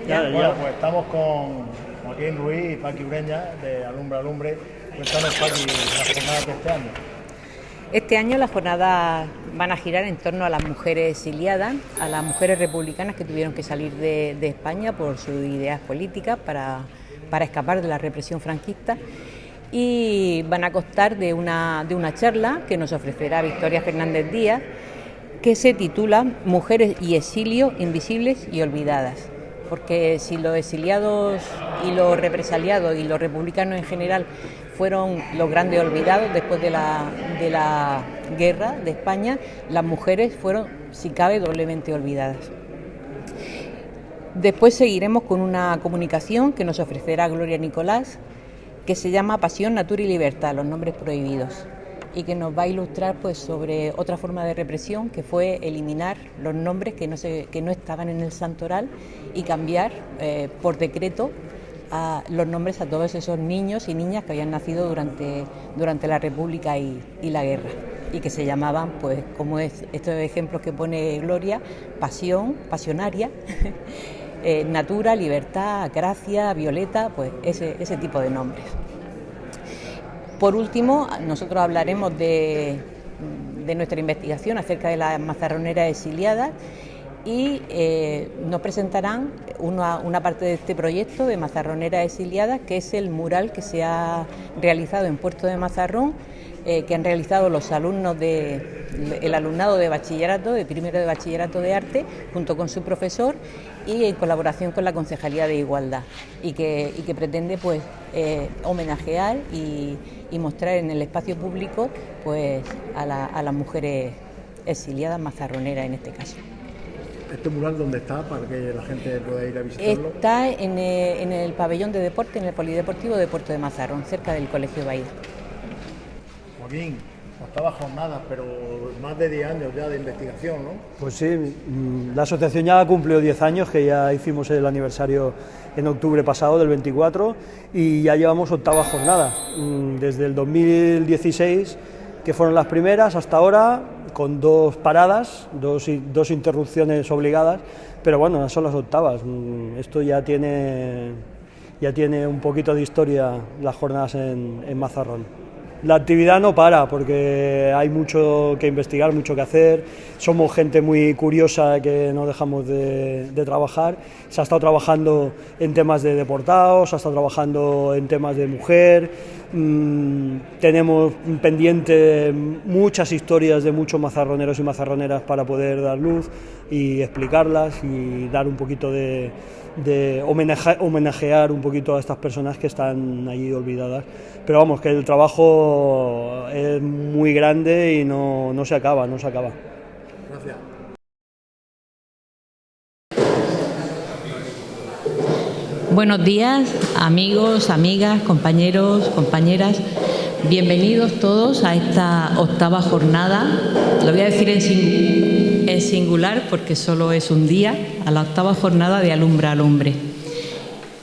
Bueno, pues estamos con Joaquín Ruiz y Paqui Ureña de Alumbra Alumbre. Cuéntanos, Paqui, las jornadas de este año. Este año las jornadas van a girar en torno a las mujeres exiliadas, a las mujeres republicanas que tuvieron que salir de España por sus ideas políticas para escapar de la represión franquista, y van a constar de una charla que nos ofrecerá Victoria Fernández Díaz, que se titula Mujeres y exilio, invisibles y olvidadas. Porque si los exiliados y los represaliados y los republicanos en general fueron los grandes olvidados después de la guerra de España, las mujeres fueron, si cabe, doblemente olvidadas. Después seguiremos con una comunicación que nos ofrecerá Gloria Nicolás, que se llama Pasión, Natura y Libertad, los nombres prohibidos, y que nos va a ilustrar pues sobre otra forma de represión, que fue eliminar los nombres que no estaban en el santoral y cambiar por decreto los nombres a todos esos niños y niñas que habían nacido durante la República y la guerra, y que se llamaban, pues como estos ejemplos que pone Gloria, Pasión, Pasionaria, Natura, Libertad, Gracia, Violeta, pues ese tipo de nombres. Por último, nosotros hablaremos de nuestra investigación acerca de las mazarroneras exiliadas y nos presentarán una parte de este proyecto de mazarroneras exiliadas, que es el mural que se ha realizado en Puerto de Mazarrón, que han realizado los alumnos el alumnado de bachillerato, de primero de bachillerato de arte, junto con su profesor y en colaboración con la Concejalía de Igualdad, y que pretende pues homenajear y mostrar en el espacio público pues a las mujeres exiliadas mazarroneras en este caso. ¿Este mural dónde está para que la gente pueda ir a visitarlo? Está en el pabellón de deporte, en el Polideportivo de Puerto de Mazarrón, cerca del Colegio Baida. Joaquín, octava jornada, pero más de 10 años ya de investigación, ¿no? Pues sí, la asociación ya cumplió 10 años, que ya hicimos el aniversario en octubre pasado, del 24, y ya llevamos octava jornada, desde el 2016, que fueron las primeras, hasta ahora, con 2 paradas, dos interrupciones obligadas, pero bueno, son las octavas. Esto ya tiene un poquito de historia, las jornadas en Mazarrón. La actividad no para, porque hay mucho que investigar, mucho que hacer. Somos gente muy curiosa que no dejamos de trabajar. Se ha estado trabajando en temas de deportados, se ha estado trabajando en temas de mujer. Tenemos pendiente muchas historias de muchos mazarroneros y mazarroneras para poder dar luz y explicarlas y dar un poquito de homenajear un poquito a estas personas que están allí olvidadas. Pero vamos, que el trabajo es muy grande y no se acaba. Gracias. Buenos días, amigos, amigas, compañeros, compañeras. Bienvenidos todos a esta octava jornada. Lo voy a decir en singular porque solo es un día, a la octava jornada de Alumbra Alumbre.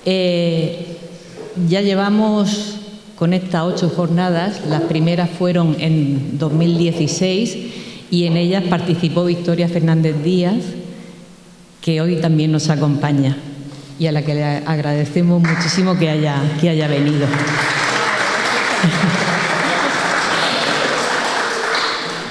Ya llevamos con estas 8 jornadas, las primeras fueron en 2016 y en ellas participó Victoria Fernández Díaz, que hoy también nos acompaña y a la que le agradecemos muchísimo que haya venido.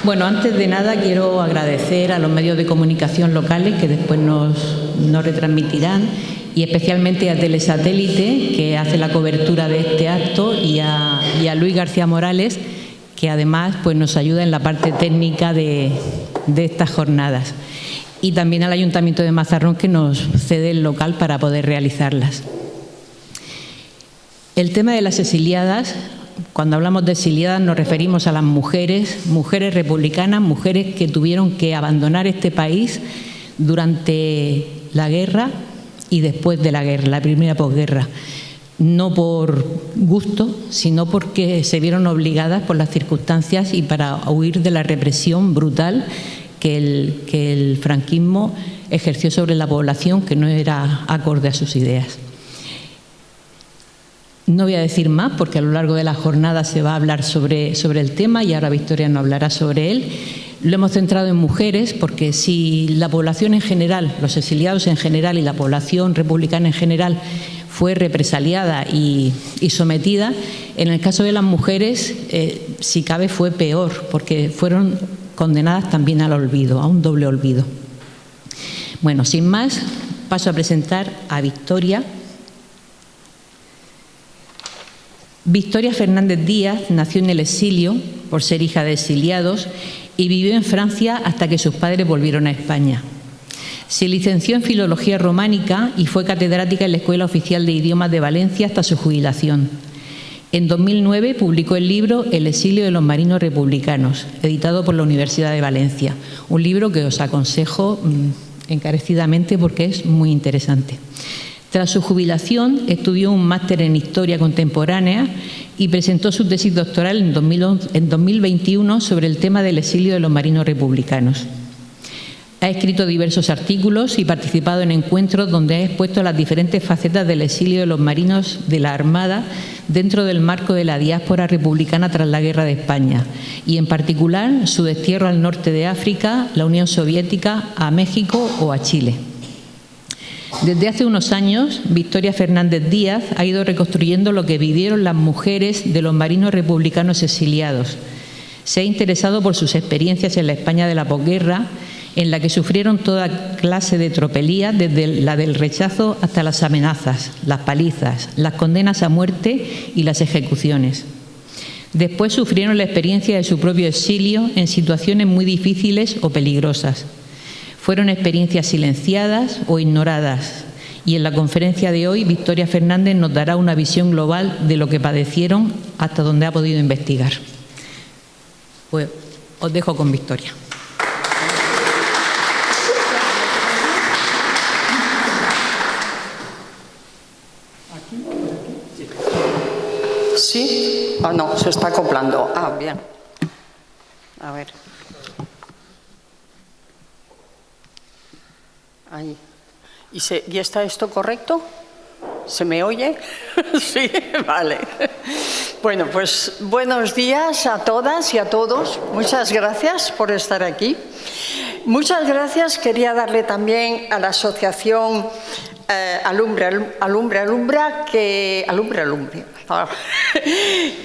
Bueno, antes de nada quiero agradecer a los medios de comunicación locales que después nos retransmitirán, y especialmente a Telesatélite, que hace la cobertura de este acto, y a Luis García Morales, que además pues nos ayuda en la parte técnica de estas jornadas, y también al Ayuntamiento de Mazarrón, que nos cede el local para poder realizarlas. El tema de las exiliadas, cuando hablamos de exiliadas nos referimos a las mujeres republicanas, mujeres que tuvieron que abandonar este país durante la guerra y después de la guerra, la primera posguerra, no por gusto, sino porque se vieron obligadas por las circunstancias y para huir de la represión brutal que el franquismo ejerció sobre la población, que no era acorde a sus ideas. No voy a decir más porque a lo largo de la jornada se va a hablar sobre el tema y ahora Victoria nos hablará sobre él. Lo hemos centrado en mujeres porque si la población en general, los exiliados en general y la población republicana en general fue represaliada y sometida, en el caso de las mujeres, si cabe, fue peor, porque fueron condenadas también al olvido, a un doble olvido. Bueno, sin más, paso a presentar a Victoria. Victoria Fernández Díaz nació en el exilio por ser hija de exiliados y vivió en Francia hasta que sus padres volvieron a España. Se licenció en Filología Románica y fue catedrática en la Escuela Oficial de Idiomas de Valencia hasta su jubilación. En 2009 publicó el libro El exilio de los marinos republicanos, editado por la Universidad de Valencia, un libro que os aconsejo encarecidamente porque es muy interesante. Tras su jubilación, estudió un máster en Historia Contemporánea y presentó su tesis doctoral en 2021 sobre el tema del exilio de los marinos republicanos. Ha escrito diversos artículos y participado en encuentros donde ha expuesto las diferentes facetas del exilio de los marinos de la Armada dentro del marco de la diáspora republicana tras la Guerra de España y, en particular, su destierro al norte de África, la Unión Soviética, a México o a Chile. Desde hace unos años, Victoria Fernández Díaz ha ido reconstruyendo lo que vivieron las mujeres de los marinos republicanos exiliados. Se ha interesado por sus experiencias en la España de la posguerra, en la que sufrieron toda clase de tropelías, desde la del rechazo hasta las amenazas, las palizas, las condenas a muerte y las ejecuciones. Después sufrieron la experiencia de su propio exilio en situaciones muy difíciles o peligrosas. Fueron experiencias silenciadas o ignoradas, y en la conferencia de hoy Victoria Fernández nos dará una visión global de lo que padecieron hasta donde ha podido investigar. Pues os dejo con Victoria. ¿Sí? ¿O no? Se está acoplando. Ah, bien. A ver. Ahí. ¿Y está esto correcto? ¿Se me oye? Sí, vale. Bueno, pues buenos días a todas y a todos. Muchas gracias por estar aquí. Muchas gracias. Quería darle también a la asociación Alumbra,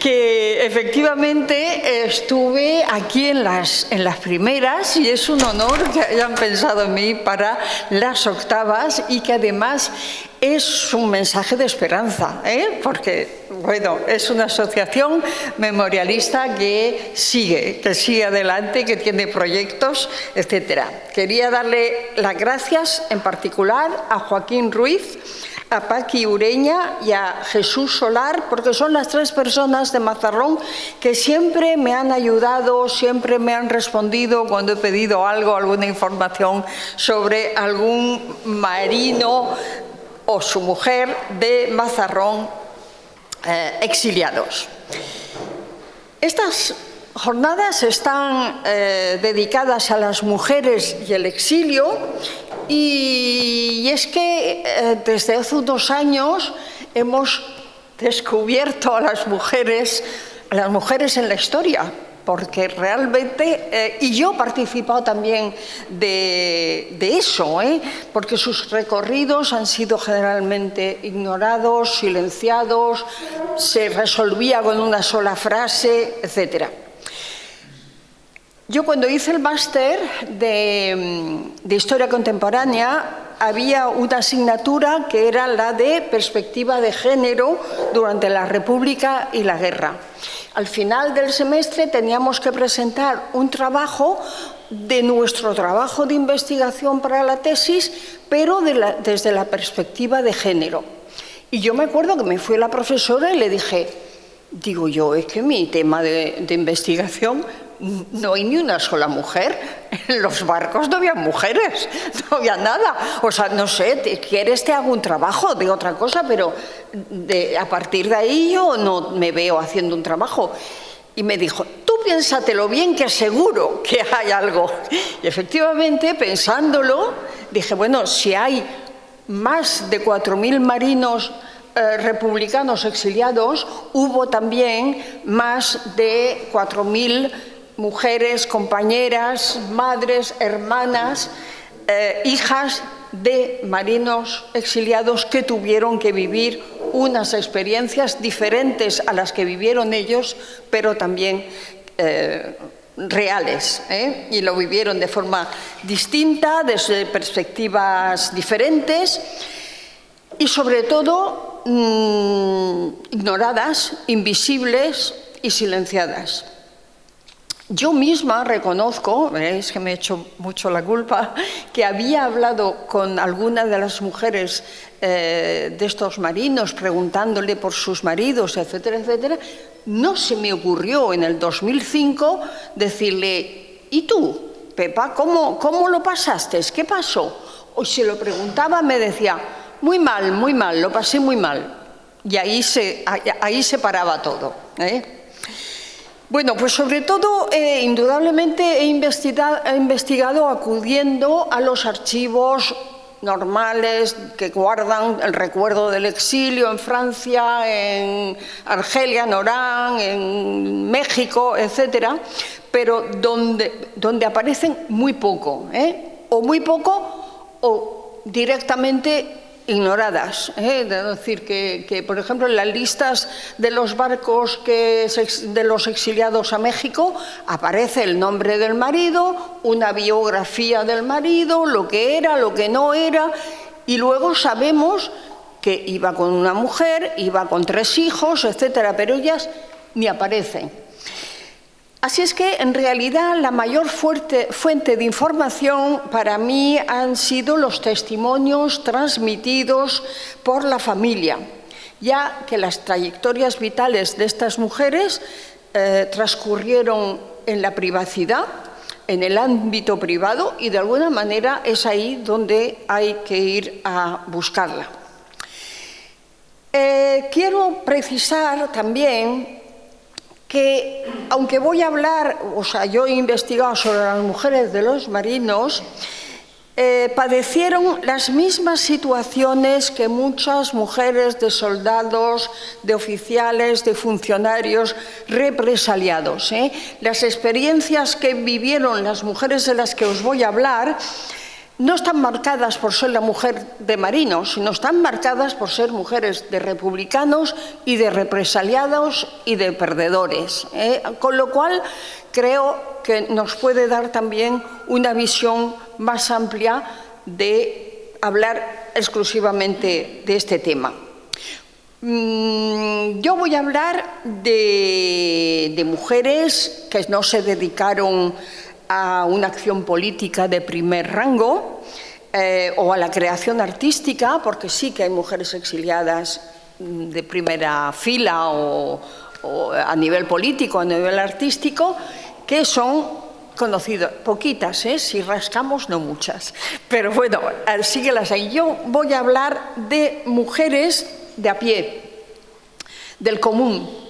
que efectivamente estuve aquí en las primeras y es un honor que hayan pensado en mí para las octavas y que además es un mensaje de esperanza, porque bueno, es una asociación memorialista que sigue adelante, que tiene proyectos, etcétera. Quería darle las gracias en particular a Joaquín Ruiz, a Paqui Ureña y a Jesús Solar, porque son las tres personas de Mazarrón que siempre me han ayudado, siempre me han respondido cuando he pedido algo, alguna información sobre algún marino o su mujer de Mazarrón exiliados. Estas jornadas están dedicadas a las mujeres y el exilio, y es que desde hace unos años hemos descubierto a las mujeres en la historia, porque realmente, y yo he participado también de eso, porque sus recorridos han sido generalmente ignorados, silenciados, se resolvía con una sola frase, etcétera. Yo cuando hice el máster de Historia Contemporánea había una asignatura que era la de perspectiva de género durante la República y la guerra. Al final del semestre teníamos que presentar un trabajo de nuestro trabajo de investigación para la tesis, pero desde la perspectiva de género. Y yo me acuerdo que me fui a la profesora y le dije, digo yo, es que mi tema de investigación no hay ni una sola mujer. En los barcos no había mujeres, no había nada. O sea, no sé, ¿quieres te hago un trabajo de otra cosa? Pero a partir de ahí yo no me veo haciendo un trabajo. Y me dijo, tú piénsatelo bien, que seguro que hay algo. Y efectivamente, pensándolo, dije, bueno, si hay más de 4.000 marinos republicanos exiliados, hubo también más de 4.000 mujeres, compañeras, madres, hermanas, hijas de marinos exiliados que tuvieron que vivir unas experiencias diferentes a las que vivieron ellos, pero también reales, y lo vivieron de forma distinta, desde perspectivas diferentes y sobre todo ignoradas, invisibles y silenciadas. Yo misma reconozco, veréis que me he hecho mucho la culpa, que había hablado con alguna de las mujeres de estos marinos preguntándole por sus maridos, etcétera, etcétera. No se me ocurrió en el 2005 decirle: ¿y tú, Pepa, cómo lo pasaste? ¿Qué pasó? O si lo preguntaba me decía: muy mal, lo pasé muy mal. Y ahí se paraba todo, Bueno, pues sobre todo, indudablemente he investigado acudiendo a los archivos normales que guardan el recuerdo del exilio en Francia, en Argelia, en Orán, en México, etcétera, pero donde aparecen muy poco, o muy poco o directamente ignoradas. Es decir, que, por ejemplo, en las listas de los barcos de los exiliados a México aparece el nombre del marido, una biografía del marido, lo que era, lo que no era, y luego sabemos que iba con una mujer, iba con 3 hijos, etcétera, pero ellas ni aparecen. Así es que, en realidad, la mayor fuente de información para mí han sido los testimonios transmitidos por la familia, ya que las trayectorias vitales de estas mujeres transcurrieron en la privacidad, en el ámbito privado, y de alguna manera es ahí donde hay que ir a buscarla. Quiero precisar también que, aunque voy a hablar, yo he investigado sobre las mujeres de los marinos, padecieron las mismas situaciones que muchas mujeres de soldados, de oficiales, de funcionarios represaliados. Las experiencias que vivieron las mujeres de las que os voy a hablar no están marcadas por ser la mujer de marinos, sino están marcadas por ser mujeres de republicanos y de represaliados y de perdedores. Con lo cual, creo que nos puede dar también una visión más amplia de hablar exclusivamente de este tema. Yo voy a hablar de mujeres que no se dedicaron a una acción política de primer rango o a la creación artística, porque sí que hay mujeres exiliadas de primera fila o a nivel político, a nivel artístico, que son conocidas, poquitas, si rascamos no muchas, pero bueno, sí que las hay. Yo voy a hablar de mujeres de a pie, del común.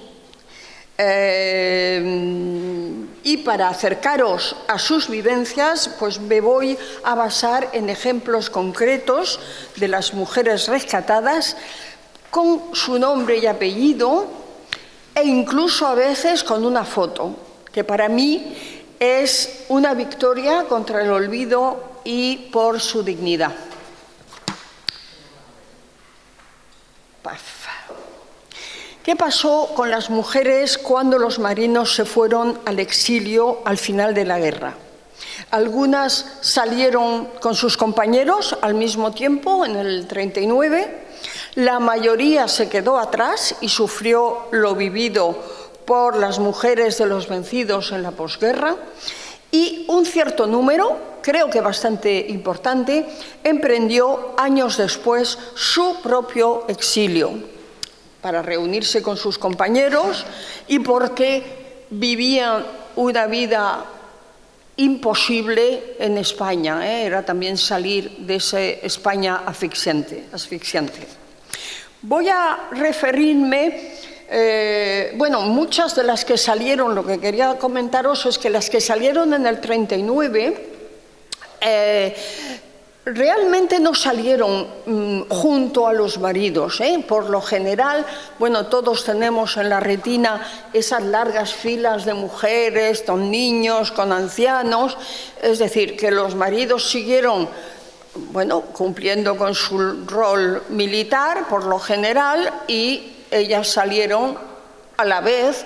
Y para acercaros a sus vivencias, pues me voy a basar en ejemplos concretos de las mujeres rescatadas con su nombre y apellido e incluso a veces con una foto, que para mí es una victoria contra el olvido y por su dignidad. Paz. ¿Qué pasó con las mujeres cuando los marinos se fueron al exilio al final de la guerra? Algunas salieron con sus compañeros al mismo tiempo, en el 39. La mayoría se quedó atrás y sufrió lo vivido por las mujeres de los vencidos en la posguerra. Y un cierto número, creo que bastante importante, emprendió años después su propio exilio, para reunirse con sus compañeros y porque vivían una vida imposible en España. Era también salir de esa España asfixiante. Voy a referirme, muchas de las que salieron, lo que quería comentaros es que las que salieron en el 39, realmente no salieron junto a los maridos, ¿eh? Por lo general, bueno, todos tenemos en la retina esas largas filas de mujeres, con niños, con ancianos, es decir, que los maridos siguieron, bueno, cumpliendo con su rol militar, por lo general, y ellas salieron a la vez,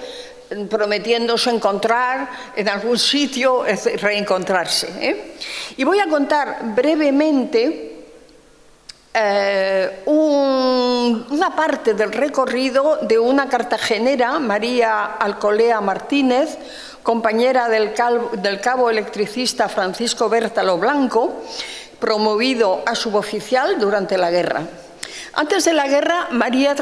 prometiéndose encontrar en algún sitio, reencontrarse, ¿eh? Y voy a contar brevemente una parte del recorrido de una cartagenera, María Alcolea Martínez, compañera del cabo electricista Francisco Bértalo Blanco, promovido a suboficial durante la guerra. Antes de la guerra, María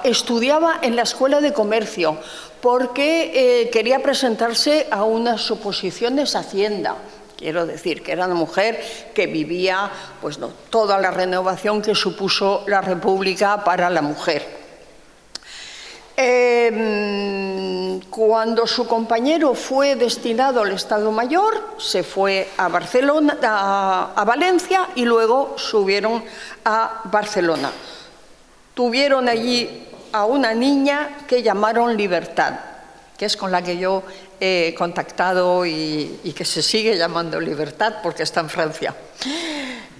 estudiaba en la Escuela de Comercio porque quería presentarse a unas oposiciones a Hacienda. Quiero decir que era una mujer que vivía, pues, no, toda la renovación que supuso la República para la mujer. Cuando su compañero fue destinado al Estado Mayor, se fue a Barcelona, a Valencia, y luego subieron a Barcelona. Tuvieron allí a una niña que llamaron Libertad, que es con la que yo he contactado y que se sigue llamando Libertad porque está en Francia.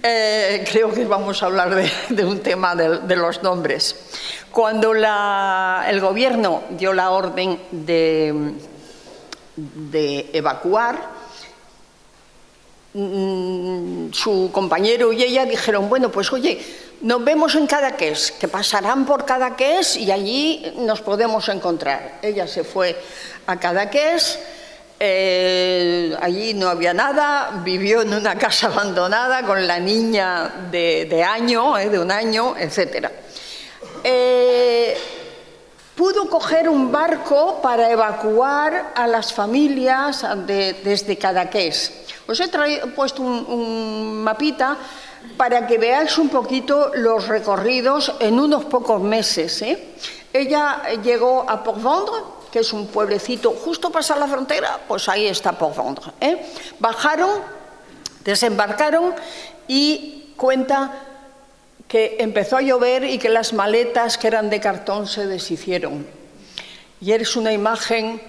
Creo que vamos a hablar de un tema de los nombres. Cuando el gobierno dio la orden de evacuar, su compañero y ella dijeron, bueno, pues oye, nos vemos en Cadaqués, que pasarán por Cadaqués y allí nos podemos encontrar. Ella se fue a Cadaqués. Allí no había nada, vivió en una casa abandonada con la niña de un año, etc. Pudo coger un barco para evacuar a las familias desde Cadaqués. Os he puesto un mapita para que veáis un poquito los recorridos en unos pocos meses, ¿eh? Ella llegó a Port-Vendre, que es un pueblecito justo pasar la frontera, pues ahí está Port-Vendre, ¿eh? Bajaron, desembarcaron y cuenta que empezó a llover y que las maletas que eran de cartón se deshicieron. Y es una imagen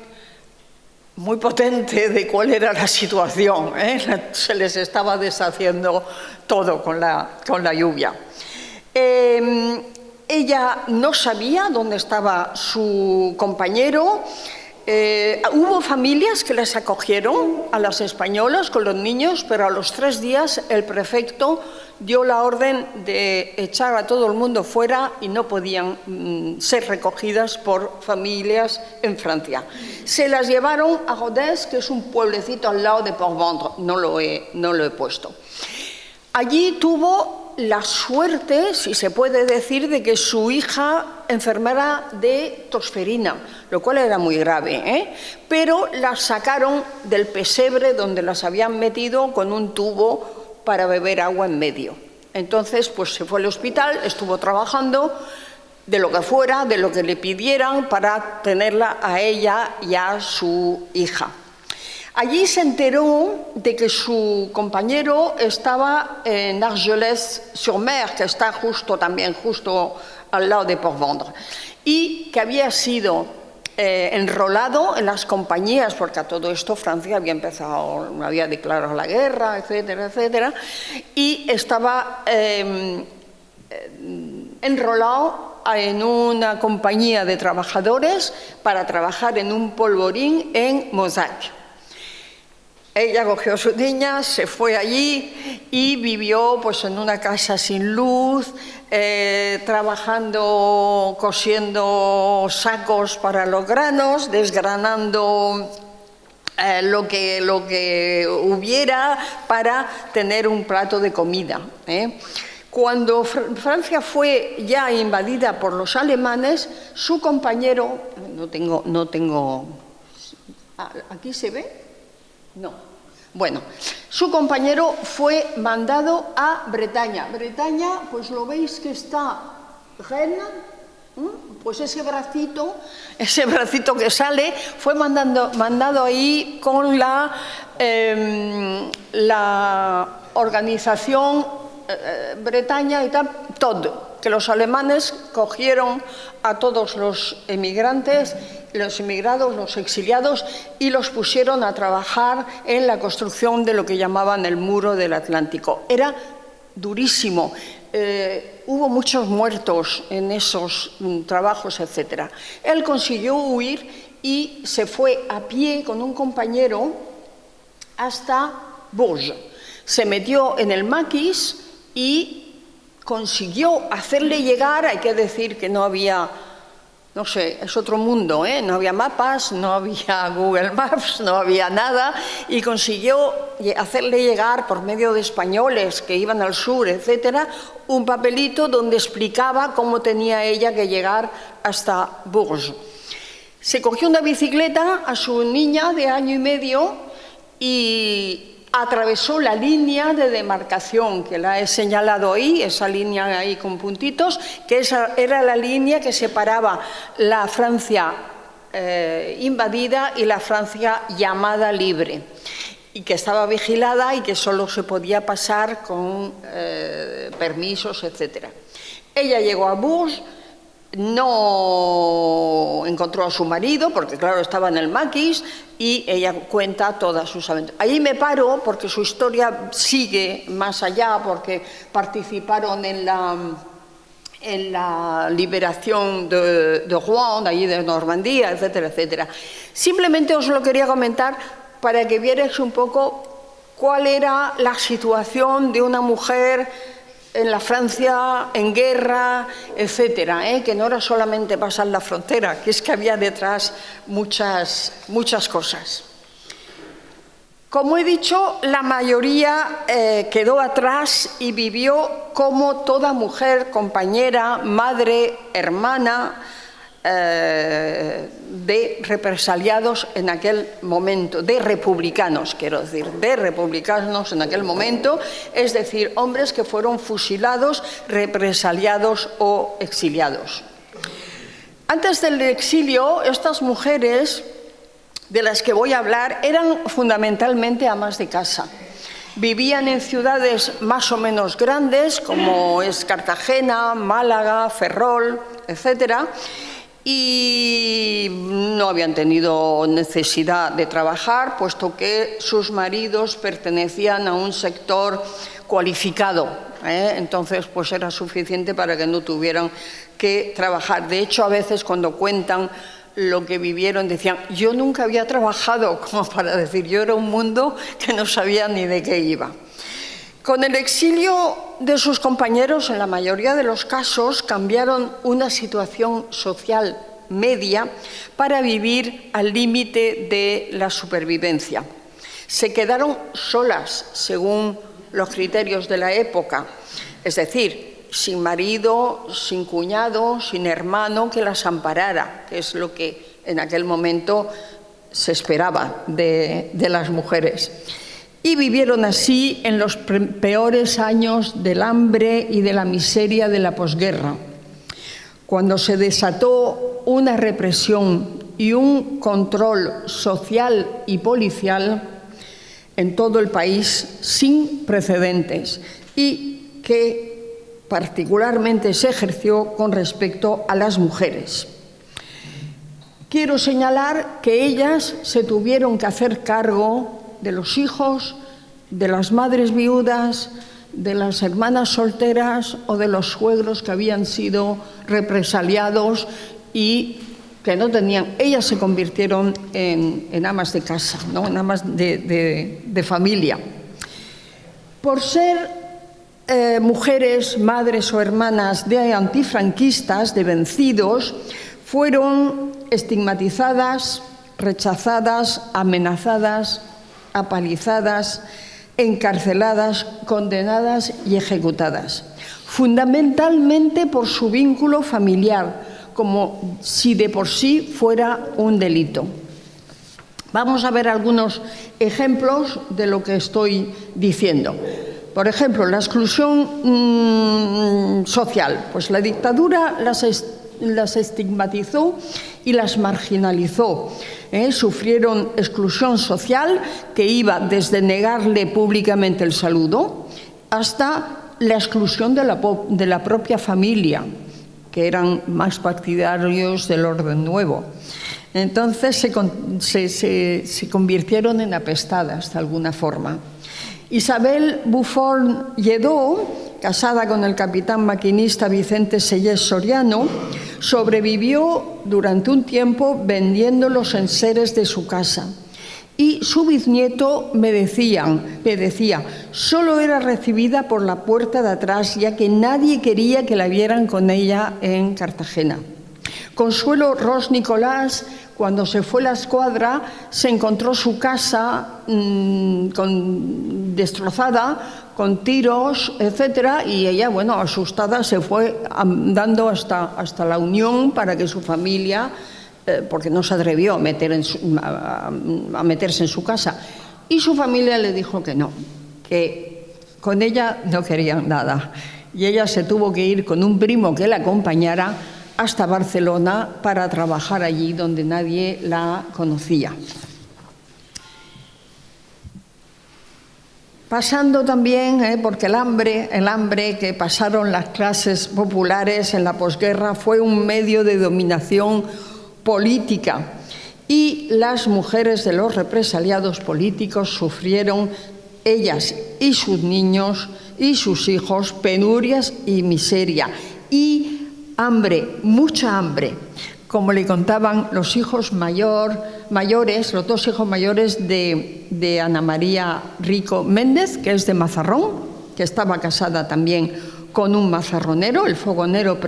muy potente de cuál era la situación, ¿eh? Se les estaba deshaciendo todo con la lluvia. Ella no sabía dónde estaba su compañero. Hubo familias que les acogieron a las españolas con los niños, pero a los 3 días el prefecto dio la orden de echar a todo el mundo fuera y no podían ser recogidas por familias en Francia. Se las llevaron a Rodez, que es un pueblecito al lado de Port-Vendre, no lo he puesto. Allí tuvo la suerte, si se puede decir, de que su hija enfermara de tosferina, lo cual era muy grave, ¿eh? Pero las sacaron del pesebre donde las habían metido con un tubo para beber agua en medio. Entonces, pues se fue al hospital, estuvo trabajando de lo que fuera, de lo que le pidieran para tenerla a ella y a su hija. Allí se enteró de que su compañero estaba en Argelès-sur-Mer, que está justo al lado de Port-Vendre, y que había sido enrolado en las compañías, porque a todo esto Francia había declarado la guerra, etcétera, etcétera, y estaba enrolado en una compañía de trabajadores para trabajar en un polvorín en Mozac. Ella cogió a su niña, se fue allí y vivió pues en una casa sin luz, trabajando, cosiendo sacos para los granos, desgranando lo que hubiera para tener un plato de comida, ¿eh? Cuando Francia fue ya invadida por los alemanes, su compañero, no tengo, ¿aquí se ve? No. Bueno, su compañero fue mandado a Bretaña. Bretaña, pues lo veis que está Rennes, pues ese bracito que sale, fue mandado ahí con la organización Bretaña y tal, todo, que los alemanes cogieron a todos los emigrantes, los emigrados, los exiliados, y los pusieron a trabajar en la construcción de lo que llamaban el muro del Atlántico. Era durísimo, hubo muchos muertos en esos trabajos, etc. Él consiguió huir y se fue a pie con un compañero hasta Bourges. Se metió en el Maquis y consiguió hacerle llegar, hay que decir que no había, no sé, es otro mundo, no había mapas, no había Google Maps, no había nada, y consiguió hacerle llegar por medio de españoles que iban al sur, etcétera, un papelito donde explicaba cómo tenía ella que llegar hasta Bourges. Se cogió una bicicleta a su niña de 1 año y medio y atravesó la línea de demarcación, que la he señalado ahí, esa línea ahí con puntitos, que esa era la línea que separaba la Francia invadida y la Francia llamada libre, y que estaba vigilada y que solo se podía pasar con permisos, etc. Ella llegó a Bourges, no encontró a su marido, porque claro, estaba en el Maquis, y ella cuenta todas sus aventuras. Allí me paro porque su historia sigue más allá, porque participaron en la liberación de Rouen, de allí de Normandía, etcétera, etcétera. Simplemente os lo quería comentar para que vierais un poco cuál era la situación de una mujer en la Francia, en guerra, etcétera, que no era solamente pasar la frontera, que es que había detrás muchas cosas. Como he dicho, la mayoría quedó atrás y vivió como toda mujer, compañera, madre, hermana, de represaliados en aquel momento, de republicanos, quiero decir, de republicanos en aquel momento, es decir, hombres que fueron fusilados, represaliados o exiliados. Antes del exilio, estas mujeres de las que voy a hablar eran fundamentalmente amas de casa. Vivían en ciudades más o menos grandes, como es Cartagena, Málaga, Ferrol, etcétera, y no habían tenido necesidad de trabajar, puesto que sus maridos pertenecían a un sector cualificado, entonces pues era suficiente para que no tuvieran que trabajar. De hecho, a veces cuando cuentan lo que vivieron decían, yo nunca había trabajado, como para decir, yo era un mundo que no sabía ni de qué iba. Con el exilio de sus compañeros, en la mayoría de los casos, cambiaron una situación social media para vivir al límite de la supervivencia. Se quedaron solas, según los criterios de la época, es decir, sin marido, sin cuñado, sin hermano que las amparara, que es lo que en aquel momento se esperaba de las mujeres. Y vivieron así en los peores años del hambre y de la miseria de la posguerra, cuando se desató una represión y un control social y policial en todo el país sin precedentes y que particularmente se ejerció con respecto a las mujeres. Quiero señalar que ellas se tuvieron que hacer cargo de los hijos, de las madres viudas, de las hermanas solteras o de los suegros que habían sido represaliados y que no tenían. Ellas se convirtieron en amas de casa, ¿no? En amas de familia. Por ser mujeres, madres o hermanas de antifranquistas, de vencidos, fueron estigmatizadas, rechazadas, amenazadas, apalizadas, encarceladas, condenadas y ejecutadas, fundamentalmente por su vínculo familiar, como si de por sí fuera un delito. Vamos a ver algunos ejemplos de lo que estoy diciendo. Por ejemplo, la exclusión social. Pues la dictadura las estigmatizó y las marginalizó. Sufrieron exclusión social que iba desde negarle públicamente el saludo hasta la exclusión de la propia familia, que eran más partidarios del orden nuevo. Entonces se convirtieron en apestadas de alguna forma. Isabel Buffon Lledó, casada con el capitán maquinista Vicente Sellés Soriano, sobrevivió durante un tiempo vendiendo los enseres de su casa. Y su bisnieto me decía, solo era recibida por la puerta de atrás, ya que nadie quería que la vieran con ella en Cartagena. Consuelo Ros Nicolás, cuando se fue a la escuadra, se encontró su casa destrozada, con tiros, etcétera, y ella, bueno, asustada, se fue andando hasta la Unión para que su familia, porque no se atrevió a meterse en su casa, y su familia le dijo que no, que con ella no querían nada, y ella se tuvo que ir con un primo que la acompañara hasta Barcelona para trabajar allí donde nadie la conocía. Pasando también, porque el hambre que pasaron las clases populares en la posguerra fue un medio de dominación política, y las mujeres de los represaliados políticos sufrieron, ellas y sus niños y sus hijos, penurias y miseria y hambre, mucha hambre, como le contaban los hijos mayores, los dos hijos mayores de Ana María Rico Méndez, que es de Mazarrón, que estaba casada también con un mazarronero, el fogonero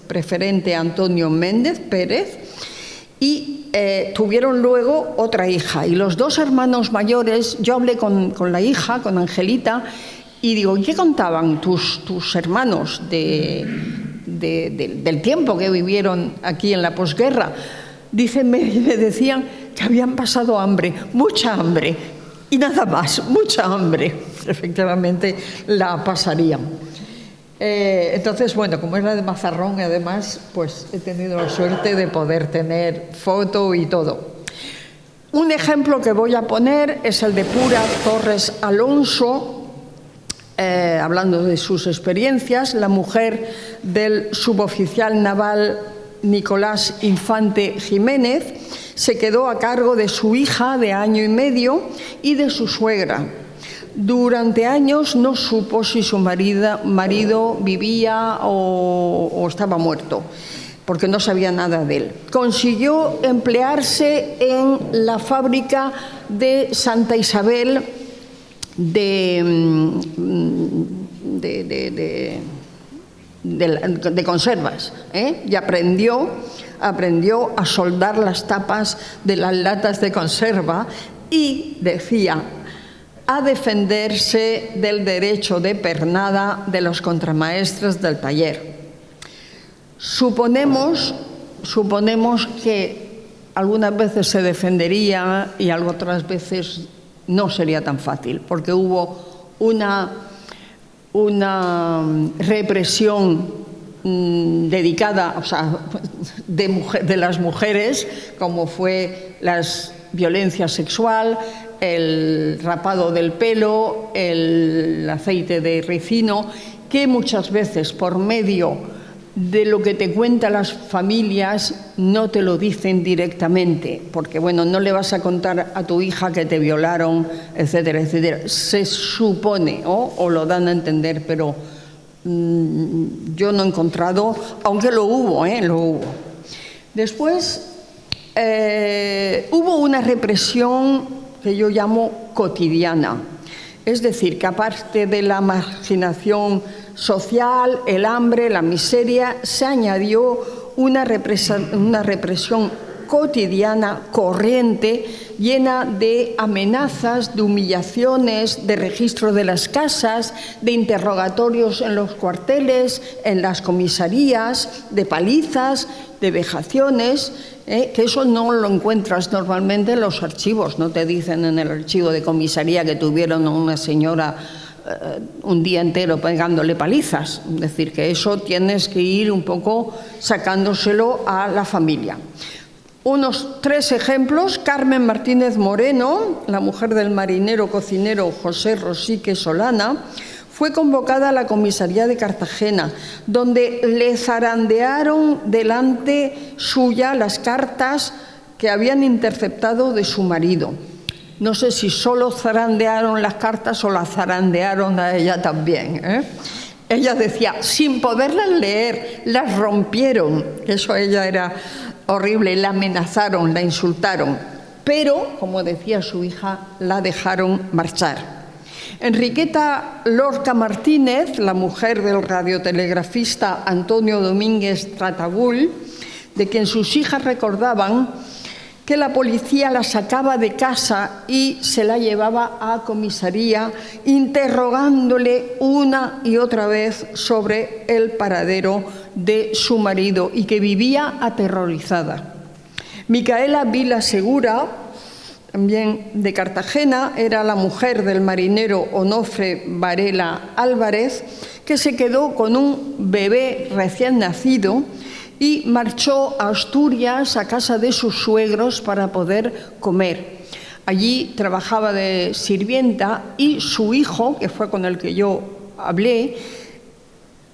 preferente Antonio Méndez Pérez, y tuvieron luego otra hija. Y los dos hermanos mayores, yo hablé con la hija, con Angelita, y digo, ¿qué contaban tus hermanos del tiempo que vivieron aquí en la posguerra? Me decían que habían pasado hambre, mucha hambre, y nada más, mucha hambre. Efectivamente la pasarían. Entonces, bueno, como era de Mazarrón, además, pues he tenido la suerte de poder tener foto y todo. Un ejemplo que voy a poner es el de Pura Torres Alonso, hablando de sus experiencias, la mujer del suboficial naval Nicolás Infante Jiménez. Se quedó a cargo de su hija de año y medio y de su suegra. Durante años no supo si su marido vivía o estaba muerto, porque no sabía nada de él. Consiguió emplearse en la fábrica de Santa Isabel de conservas, y aprendió a soldar las tapas de las latas de conserva, y decía, a defenderse del derecho de pernada de los contramaestres del taller. Suponemos que algunas veces se defendería y otras veces no sería tan fácil, porque hubo una represión dedicada, o sea, de las mujeres, como fue la violencia sexual, el rapado del pelo, el aceite de ricino, que muchas veces por medio de lo que te cuentan las familias no te lo dicen directamente, porque bueno, no le vas a contar a tu hija que te violaron, etcétera, etcétera. Se supone o lo dan a entender, pero yo no he encontrado, aunque lo hubo, lo hubo. Después hubo una represión que yo llamo cotidiana, es decir, que aparte de la marginación social, el hambre, la miseria, se añadió una represión cotidiana, corriente, llena de amenazas, de humillaciones, de registro de las casas, de interrogatorios en los cuarteles, en las comisarías, de palizas, de vejaciones, que eso no lo encuentras normalmente en los archivos. No te dicen en el archivo de comisaría que tuvieron a una señora un día entero pegándole palizas. Es decir, que eso tienes que ir un poco sacándoselo a la familia. Unos 3 ejemplos. Carmen Martínez Moreno, la mujer del marinero cocinero José Rosique Solana, fue convocada a la comisaría de Cartagena, donde le zarandearon delante suya las cartas que habían interceptado de su marido. No sé si solo zarandearon las cartas o la zarandearon a ella también, ¿eh? Ella decía, sin poderlas leer, las rompieron. Eso ella era horrible, la amenazaron, la insultaron. Pero, como decía su hija, la dejaron marchar. Enriqueta Lorca Martínez, la mujer del radiotelegrafista Antonio Domínguez Tratabull, de quien sus hijas recordaban que la policía la sacaba de casa y se la llevaba a comisaría, interrogándole una y otra vez sobre el paradero de su marido y que vivía aterrorizada. Micaela Vila Segura, también de Cartagena, era la mujer del marinero Onofre Varela Álvarez, que se quedó con un bebé recién nacido y marchó a Asturias, a casa de sus suegros, para poder comer. Allí trabajaba de sirvienta y su hijo, que fue con el que yo hablé,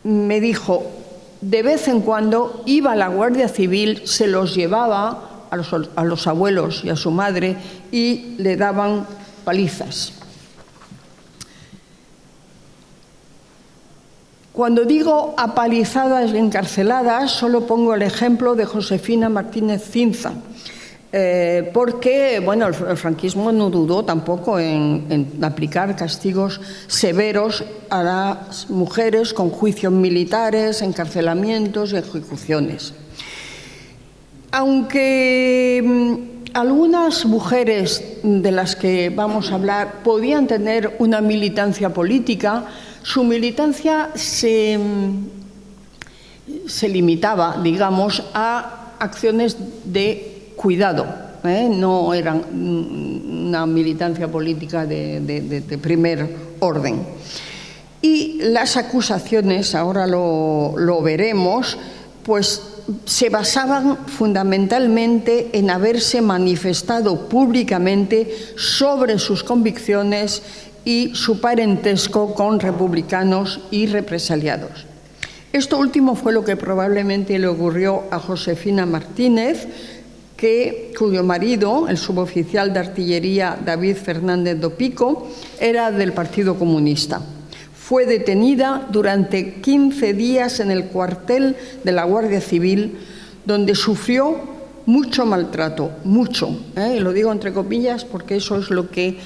me dijo, de vez en cuando iba a la Guardia Civil, se los llevaba a los abuelos y a su madre y le daban palizas. Cuando digo apalizadas y encarceladas, solo pongo el ejemplo de Josefina Martínez Cinza, porque bueno, el franquismo no dudó tampoco en aplicar castigos severos a las mujeres con juicios militares, encarcelamientos y ejecuciones. Aunque algunas mujeres de las que vamos a hablar podían tener una militancia política, su militancia se limitaba, digamos, a acciones de cuidado, no eran una militancia política de primer orden. Y las acusaciones, ahora lo veremos, pues se basaban fundamentalmente en haberse manifestado públicamente sobre sus convicciones y su parentesco con republicanos y represaliados. Esto último fue lo que probablemente le ocurrió a Josefina Martínez, cuyo marido, el suboficial de artillería David Fernández do Pico, era del Partido Comunista. Fue detenida durante 15 días en el cuartel de la Guardia Civil, donde sufrió mucho maltrato, mucho. Y lo digo entre comillas porque eso es lo que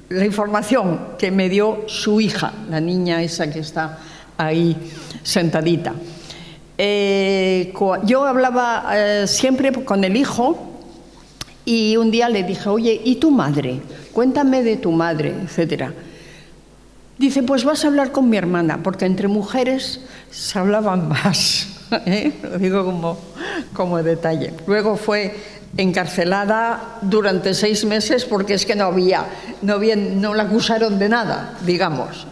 la información que me dio su hija, la niña esa que está ahí sentadita. Yo hablaba siempre con el hijo y un día le dije, oye, ¿y tu madre? Cuéntame de tu madre, etcétera. Dice, pues vas a hablar con mi hermana, porque entre mujeres se hablaban más. Lo digo como detalle. Luego fue encarcelada durante 6 meses porque es que no la acusaron de nada, digamos.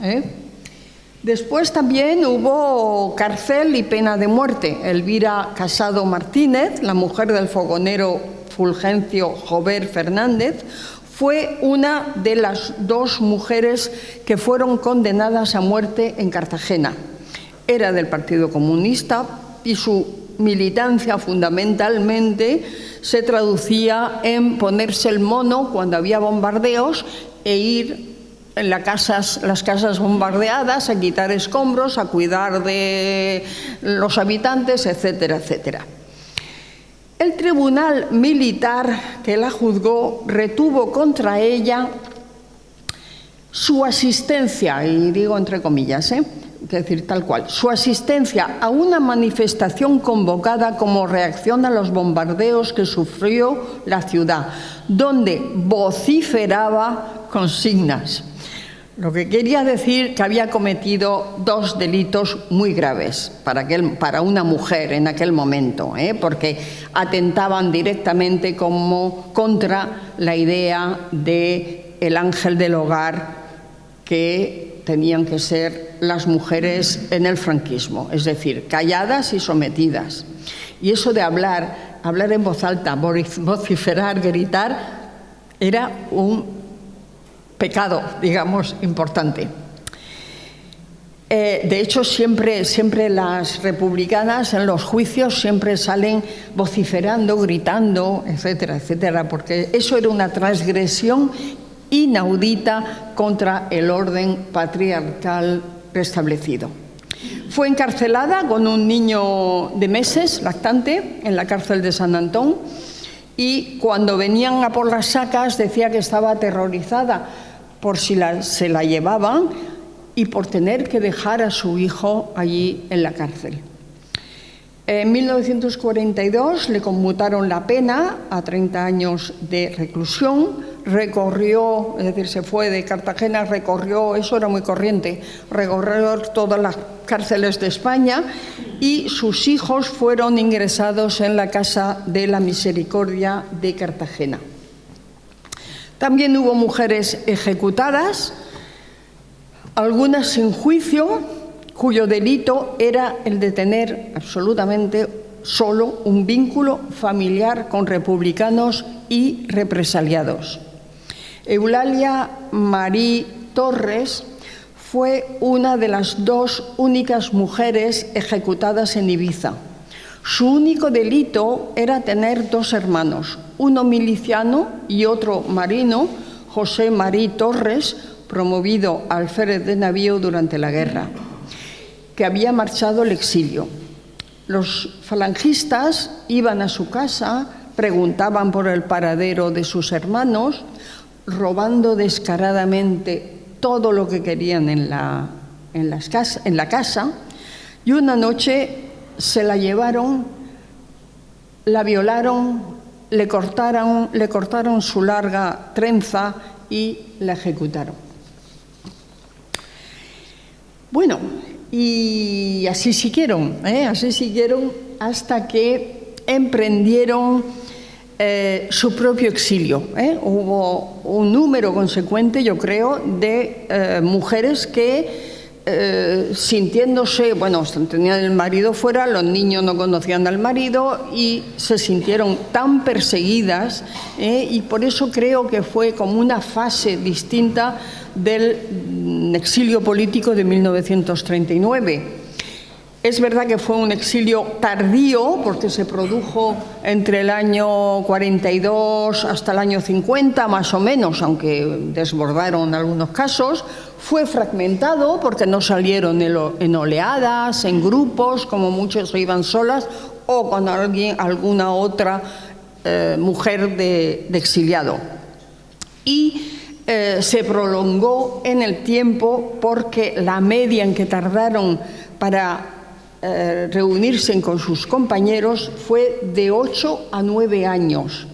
Después también hubo cárcel y pena de muerte. Elvira Casado Martínez, la mujer del fogonero Fulgencio Jover Fernández, fue una de las 2 mujeres que fueron condenadas a muerte en Cartagena. Era del Partido Comunista y su militancia fundamentalmente se traducía en ponerse el mono cuando había bombardeos e ir en las casas bombardeadas a quitar escombros, a cuidar de los habitantes, etcétera, etcétera. El tribunal militar que la juzgó retuvo contra ella su asistencia, y digo entre comillas, es decir, tal cual, su asistencia a una manifestación convocada como reacción a los bombardeos que sufrió la ciudad, donde vociferaba consignas. Lo que quería decir que había cometido 2 delitos muy graves para una mujer en aquel momento, porque atentaban directamente contra la idea del ángel del hogar que tenían que ser las mujeres en el franquismo, es decir, calladas y sometidas. Y eso de hablar en voz alta, vociferar, gritar, era pecado, digamos, importante. De hecho, siempre las republicanas en los juicios siempre salen vociferando, gritando, etcétera, etcétera, porque eso era una transgresión inaudita contra el orden patriarcal preestablecido. Fue encarcelada con un niño de meses, lactante, en la cárcel de San Antón, y cuando venían a por las sacas decía que estaba aterrorizada por si se la llevaban y por tener que dejar a su hijo allí en la cárcel. En 1942 le conmutaron la pena a 30 años de reclusión, recorrió, es decir, se fue de Cartagena, recorrió, eso era muy corriente, recorrió todas las cárceles de España y sus hijos fueron ingresados en la Casa de la Misericordia de Cartagena. También hubo mujeres ejecutadas, algunas sin juicio, cuyo delito era el de tener absolutamente solo un vínculo familiar con republicanos y represaliados. Eulalia Marí Torres fue una de las 2 únicas mujeres ejecutadas en Ibiza. Su único delito era tener 2 hermanos, uno miliciano y otro marino, José Marí Torres, promovido alférez de navío durante la guerra, que había marchado al exilio. Los falangistas iban a su casa, preguntaban por el paradero de sus hermanos, robando descaradamente todo lo que querían en la casa, y una noche se la llevaron, la violaron, le cortaron su larga trenza y la ejecutaron. Bueno, y así siguieron hasta que emprendieron su propio exilio. Hubo un número consecuente, yo creo, de mujeres que sintiéndose, bueno, tenían el marido fuera, los niños no conocían al marido y se sintieron tan perseguidas, y por eso creo que fue como una fase distinta del exilio político de 1939. Es verdad que fue un exilio tardío, porque se produjo entre el año 42 hasta el año 50, más o menos, aunque desbordaron algunos casos. Fue fragmentado, porque no salieron en oleadas, en grupos, como muchos se iban solas, o con alguna otra mujer de exiliado. Y se prolongó en el tiempo, porque la media en que tardaron para reunirse con sus compañeros fue de 8 a 9 años.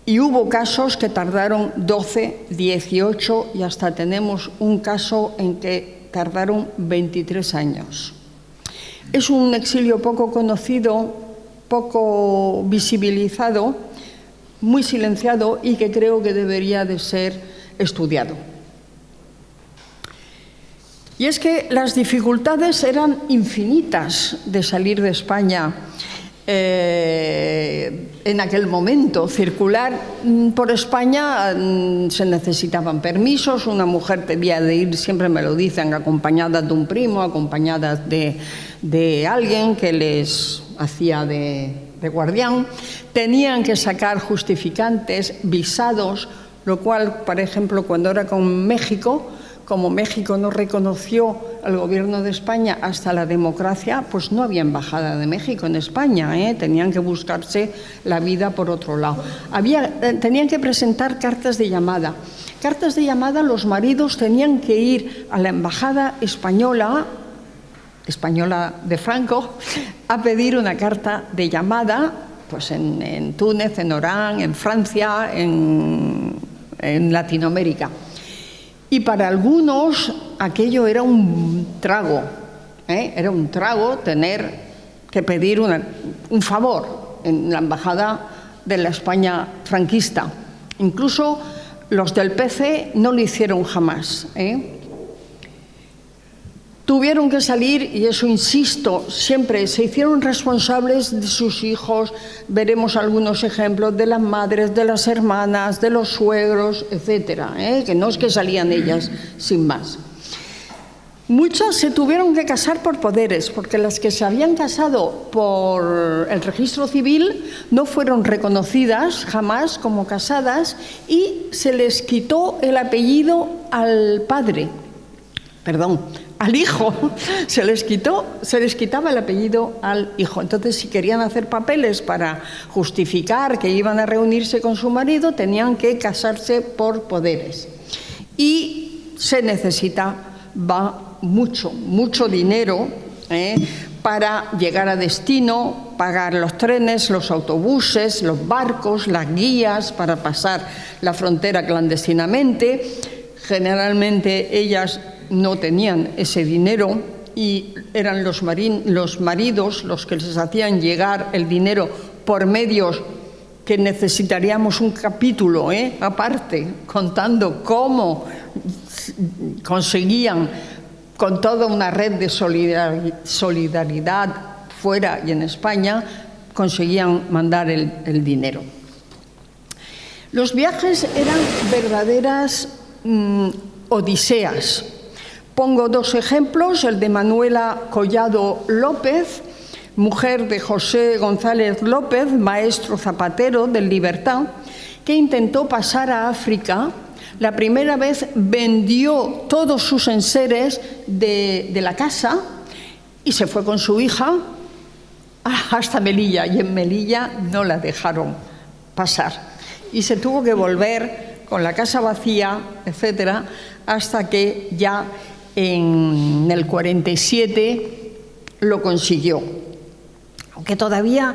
Y hubo casos que tardaron 12, 18 y hasta tenemos un caso en que tardaron 23 años. Es un exilio poco conocido, poco visibilizado, muy silenciado y que creo que debería de ser estudiado. Y es que las dificultades eran infinitas de salir de España en aquel momento. Circular por España se necesitaban permisos, una mujer debía de ir, siempre me lo dicen, acompañada de un primo, acompañada de alguien que les hacía de guardián. Tenían que sacar justificantes, visados, lo cual, por ejemplo, cuando era con México, como México no reconoció al gobierno de España hasta la democracia, pues no había embajada de México en España, tenían que buscarse la vida por otro lado. Tenían que presentar cartas de llamada. Cartas de llamada, los maridos tenían que ir a la embajada española de Franco, a pedir una carta de llamada, pues en Túnez, en Orán, en Francia, en Latinoamérica. Y para algunos aquello era un trago, era un trago tener que pedir un favor en la embajada de la España franquista. Incluso los del PC no lo hicieron jamás. tuvieron que salir, y eso insisto, siempre se hicieron responsables de sus hijos. Veremos algunos ejemplos de las madres, de las hermanas, de los suegros, etcétera, que no es que salían ellas sin más. Muchas se tuvieron que casar por poderes, porque las que se habían casado por el registro civil no fueron reconocidas jamás como casadas y se les quitó el apellido al hijo, se les quitaba el apellido al hijo. Entonces, si querían hacer papeles para justificar que iban a reunirse con su marido, tenían que casarse por poderes. Y se necesitaba mucho dinero para llegar a destino, pagar los trenes, los autobuses, los barcos, las guías para pasar la frontera clandestinamente. Generalmente ellas no tenían ese dinero y eran los maridos los que les hacían llegar el dinero por medios que necesitaríamos un capítulo aparte, contando cómo conseguían, con toda una red de solidaridad fuera y en España, conseguían mandar el dinero. Los viajes eran verdaderas odiseas. Pongo dos ejemplos, el de Manuela Collado López, mujer de José González López, maestro zapatero del Libertad, que intentó pasar a África. La primera vez vendió todos sus enseres de la casa y se fue con su hija hasta Melilla, y en Melilla no la dejaron pasar. Y se tuvo que volver con la casa vacía, etcétera, hasta que ya en el 47 lo consiguió. Aunque todavía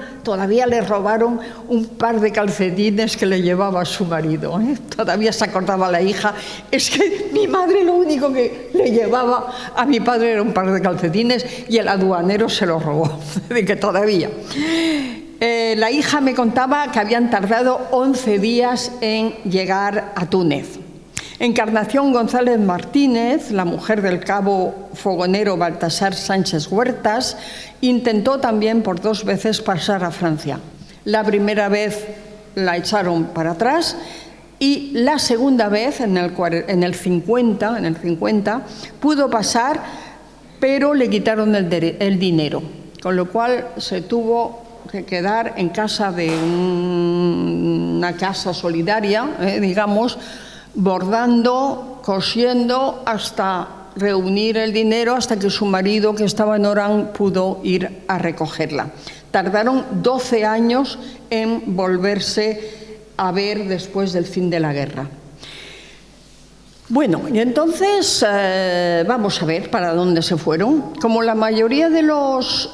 le robaron un par de calcetines que le llevaba a su marido. Todavía se acordaba la hija, es que mi madre lo único que le llevaba a mi padre era un par de calcetines y el aduanero se los robó. De que todavía. La hija me contaba que habían tardado 11 días en llegar a Túnez. Encarnación González Martínez, la mujer del cabo fogonero Baltasar Sánchez Huertas, intentó también por 2 veces pasar a Francia. La primera vez la echaron para atrás y la segunda vez, en el 50, pudo pasar, pero le quitaron el dinero, con lo cual se tuvo que quedar en casa de una casa solidaria, digamos, bordando, cosiendo, hasta reunir el dinero, hasta que su marido, que estaba en Orán, pudo ir a recogerla. Tardaron 12 años en volverse a ver después del fin de la guerra. Bueno, y entonces vamos a ver para dónde se fueron. Como la mayoría de los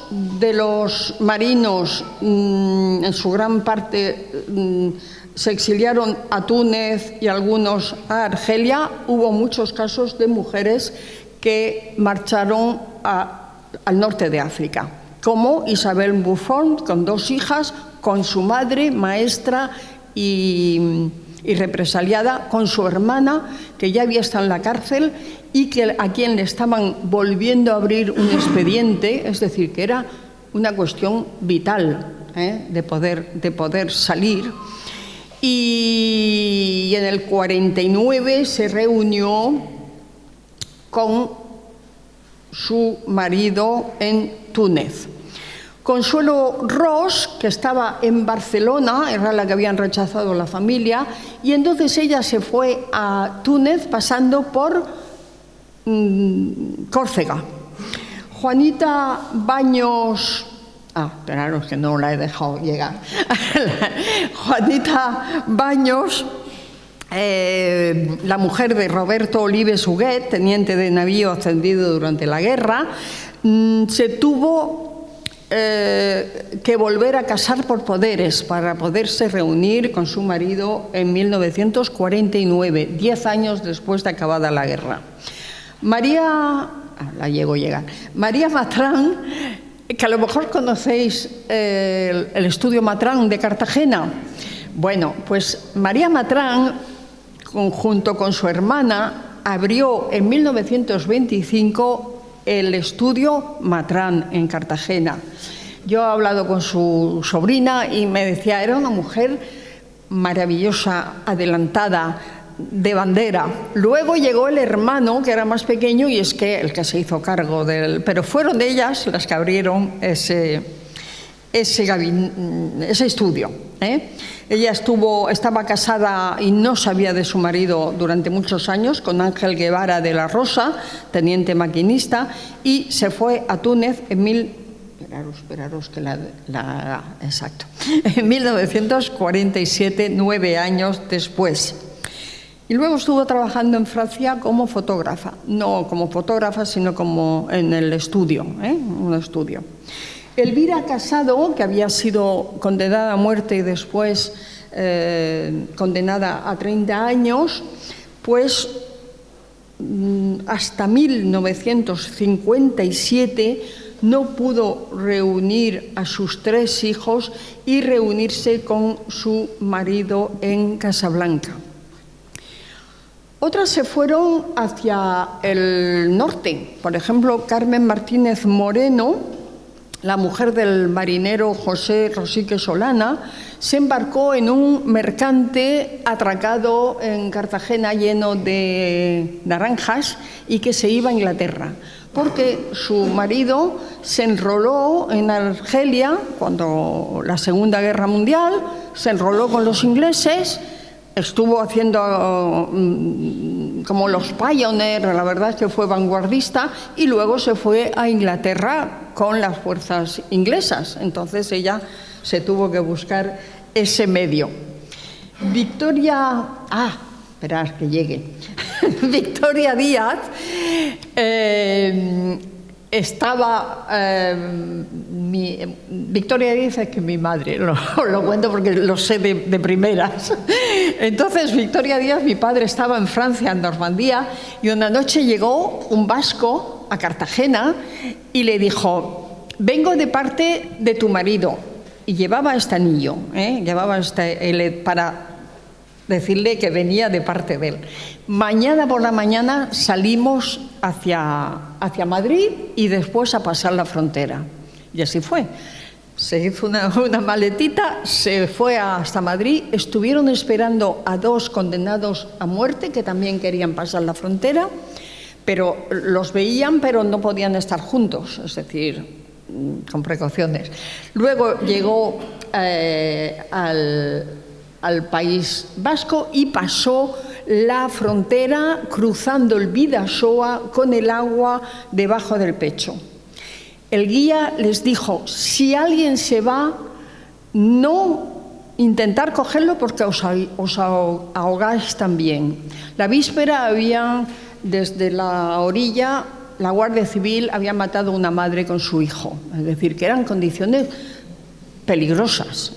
marinos, en su gran parte, se exiliaron a Túnez y algunos a Argelia, hubo muchos casos de mujeres que marcharon al norte de África, como Isabel Buffon, con 2 hijas, con su madre, maestra y represaliada, con su hermana, que ya había estado en la cárcel y a quien le estaban volviendo a abrir un expediente, es decir, que era una cuestión vital de poder salir. Y en el 49 se reunió con su marido en Túnez. Consuelo Ros, que estaba en Barcelona, era la que habían rechazado la familia, y entonces ella se fue a Túnez pasando por Córcega. Juanita Baños... esperaros que no la he dejado llegar. Juanita Baños, la mujer de Roberto Olives Huguet, teniente de navío ascendido durante la guerra, se tuvo que volver a casar por poderes para poderse reunir con su marido en 1949, 10 años después de acabada la guerra. María Matrán, que a lo mejor conocéis el estudio Matrán de Cartagena. Bueno, pues María Matrán, junto con su hermana, abrió en 1925 el estudio Matrán en Cartagena. Yo he hablado con su sobrina y me decía, era una mujer maravillosa, adelantada, de bandera. Luego llegó el hermano, que era más pequeño, y es que el que se hizo cargo del... Pero fueron ellas las que abrieron ese estudio. Ella estaba casada y no sabía de su marido durante muchos años, con Ángel Guevara de la Rosa, teniente maquinista, y se fue a Túnez en 1947, 9 años después. Y luego estuvo trabajando en Francia como fotógrafa, no como fotógrafa, sino como en el estudio, un estudio. Elvira Casado, que había sido condenada a muerte y después condenada a 30 años, pues hasta 1957 no pudo reunir a sus 3 hijos y reunirse con su marido en Casablanca. Otras se fueron hacia el norte. Por ejemplo, Carmen Martínez Moreno, la mujer del marinero José Rosique Solana, se embarcó en un mercante atracado en Cartagena lleno de naranjas y que se iba a Inglaterra, porque su marido se enroló en Argelia cuando la Segunda Guerra Mundial, se enroló con los ingleses, estuvo haciendo como los Pioneers, la verdad es que fue vanguardista, y luego se fue a Inglaterra con las fuerzas inglesas. Entonces ella se tuvo que buscar ese medio. Victoria Díaz Victoria Díaz es que mi madre, lo cuento porque lo sé de primeras. Entonces, Victoria Díaz, mi padre, estaba en Francia, en Normandía, y una noche llegó un vasco a Cartagena y le dijo: vengo de parte de tu marido. Y llevaba este anillo, para decirle que venía de parte de él. Mañana por la mañana salimos hacia Madrid y después a pasar la frontera. Y así fue. Se hizo una maletita, se fue hasta Madrid, estuvieron esperando a 2 condenados a muerte que también querían pasar la frontera, pero los veían, pero no podían estar juntos, es decir, con precauciones. Luego llegó al País Vasco y pasó la frontera cruzando el Bidasoa con el agua debajo del pecho. El guía les dijo: si alguien se va, no intentar cogerlo porque os ahogáis también. La víspera había, desde la orilla, la Guardia Civil había matado a una madre con su hijo. Es decir, que eran condiciones peligrosas.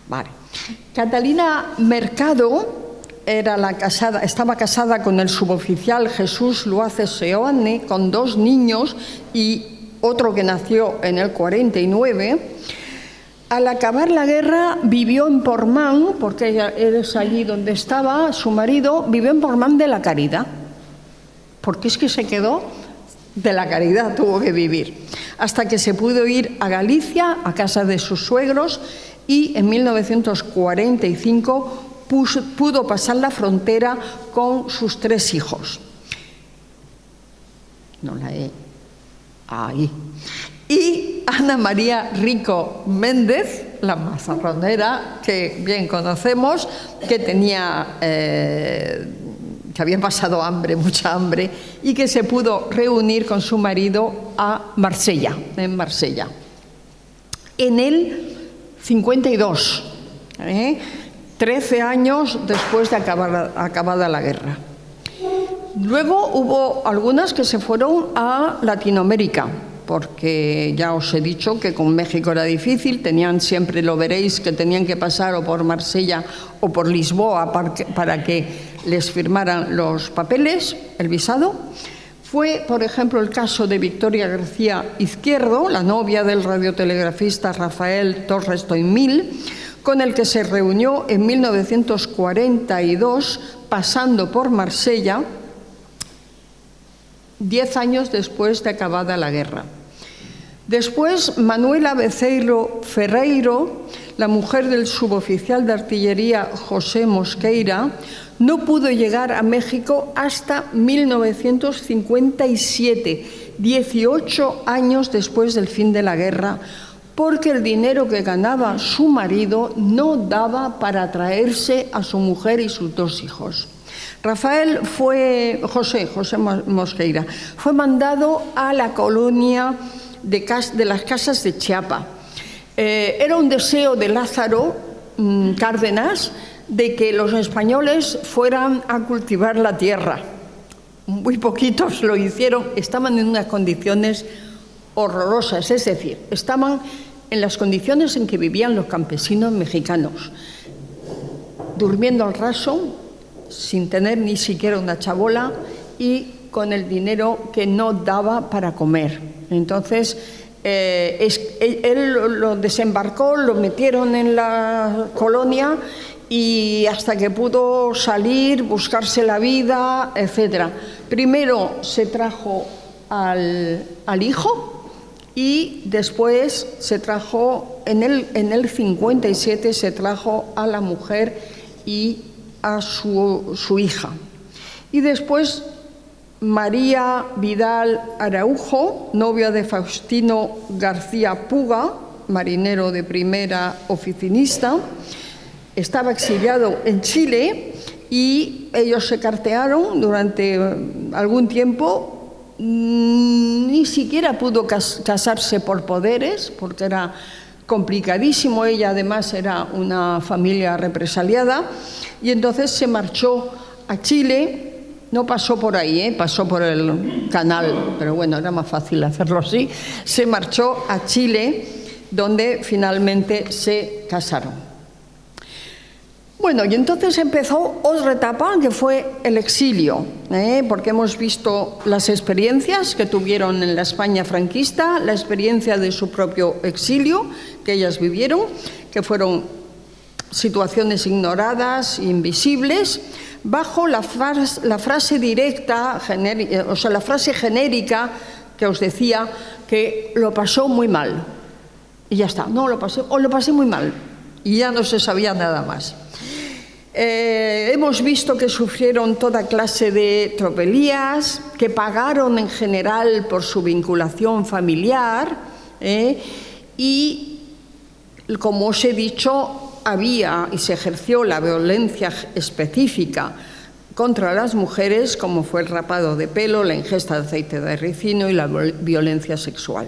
Vale. Catalina Mercado estaba casada con el suboficial Jesús Luaces Seoane, con 2 niños y otro que nació en el 49. Al acabar la guerra vivió en Portmán, porque ella es allí donde estaba su marido, vivió en Portmán de la Caridad, porque es que se quedó de la Caridad, tuvo que vivir, hasta que se pudo ir a Galicia, a casa de sus suegros, y en 1945 pudo pasar la frontera con sus 3 hijos. Ahí. Y Ana María Rico Méndez, la mazarronera que bien conocemos, que había pasado hambre, mucha hambre, y que se pudo reunir con su marido en Marsella. En el 52, 13 años después de acabada la guerra. Luego hubo algunas que se fueron a Latinoamérica, porque ya os he dicho que con México era difícil, siempre lo veréis, que tenían que pasar o por Marsella o por Lisboa para que les firmaran los papeles, el visado. Fue, por ejemplo, el caso de Victoria García Izquierdo, la novia del radiotelegrafista Rafael Torres Toimil, con el que se reunió en 1942, pasando por Marsella, 10 años después de acabada la guerra. Después, Manuela Beceiro Ferreiro, la mujer del suboficial de artillería José Mosqueira, no pudo llegar a México hasta 1957, 18 años después del fin de la guerra, porque el dinero que ganaba su marido no daba para traerse a su mujer y sus 2 hijos. José Mosqueira, fue mandado a la colonia de las Casas de Chiapa. Era un deseo de Lázaro Cárdenas de que los españoles fueran a cultivar la tierra. Muy poquitos lo hicieron, estaban en unas condiciones horrorosas, es decir, estaban en las condiciones en que vivían los campesinos mexicanos, durmiendo al raso, sin tener ni siquiera una chabola y con el dinero que no daba para comer. Entonces, él lo desembarcó, lo metieron en la colonia y hasta que pudo salir, buscarse la vida, etc. Primero se trajo al hijo y después se trajo, en el 57 se trajo a la mujer y a su hija. Y después María Vidal Araujo, novia de Faustino García Puga, marinero de primera, oficinista, estaba exiliado en Chile y ellos se cartearon durante algún tiempo. Ni siquiera pudo casarse por poderes porque era complicadísimo. Ella además era una familia represaliada y entonces se marchó a Chile. No pasó por ahí, pasó por el canal, pero bueno, era más fácil hacerlo así. Se marchó a Chile, donde finalmente se casaron. Bueno, y entonces empezó otra etapa, que fue el exilio, porque hemos visto las experiencias que tuvieron en la España franquista, la experiencia de su propio exilio, que ellas vivieron, que fueron situaciones ignoradas, invisibles, bajo la frase directa, o sea, la frase genérica que os decía que lo pasó muy mal. Y ya está, no, lo pasé muy mal. Y ya no se sabía nada más. Hemos visto que sufrieron toda clase de tropelías, que pagaron en general por su vinculación familiar, y, como os he dicho, había y se ejerció la violencia específica contra las mujeres, como fue el rapado de pelo, la ingesta de aceite de ricino y la violencia sexual.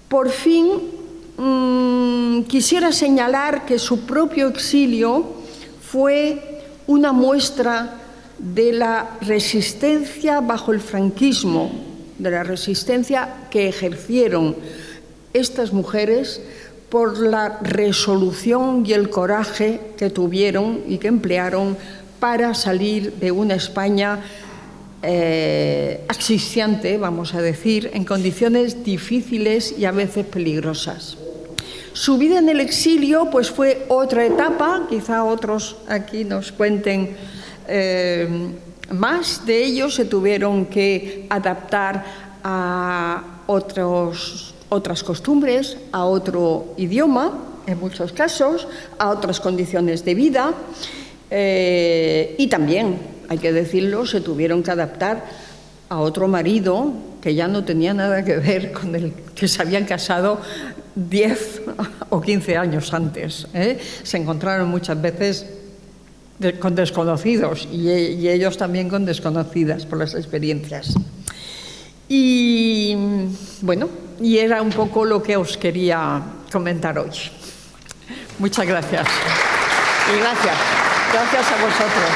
Por fin, quisiera señalar que su propio exilio fue una muestra de la resistencia bajo el franquismo, de la resistencia que ejercieron estas mujeres por la resolución y el coraje que tuvieron y que emplearon para salir de una España asfixiante, vamos a decir, en condiciones difíciles y a veces peligrosas. Su vida en el exilio pues fue otra etapa, quizá otros aquí nos cuenten más de ellos, se tuvieron que adaptar a otras costumbres, a otro idioma, en muchos casos, a otras condiciones de vida, y también, hay que decirlo, se tuvieron que adaptar a otro marido que ya no tenía nada que ver con el que se habían casado 10 o 15 años antes. Se encontraron muchas veces con desconocidos y ellos también con desconocidas por las experiencias. Y bueno, y era un poco lo que os quería comentar hoy. Muchas gracias. Y gracias a vosotros.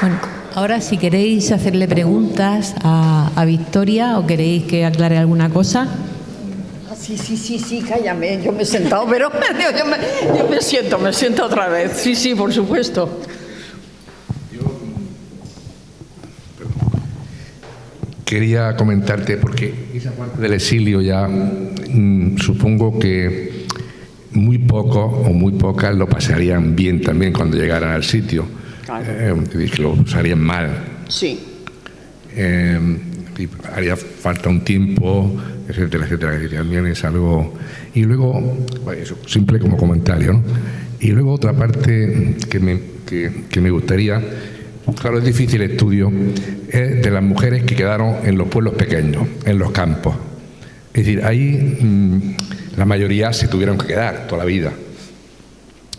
Bueno, ahora si queréis hacerle preguntas a Victoria o queréis que aclare alguna cosa. Sí, cállame, yo me he sentado, pero yo me siento otra vez. Sí, por supuesto. Quería comentarte, porque esa parte del exilio ya supongo que muy pocos o muy pocas lo pasarían bien también cuando llegaran al sitio. Claro. Que lo pasarían mal. Sí. Haría falta un tiempo, etcétera, etcétera, que también es algo. Y luego, bueno, eso, simple como comentario, ¿no? Y luego otra parte que me gustaría, claro, es difícil el estudio, es de las mujeres que quedaron en los pueblos pequeños, en los campos. Es decir, ahí la mayoría se tuvieron que quedar toda la vida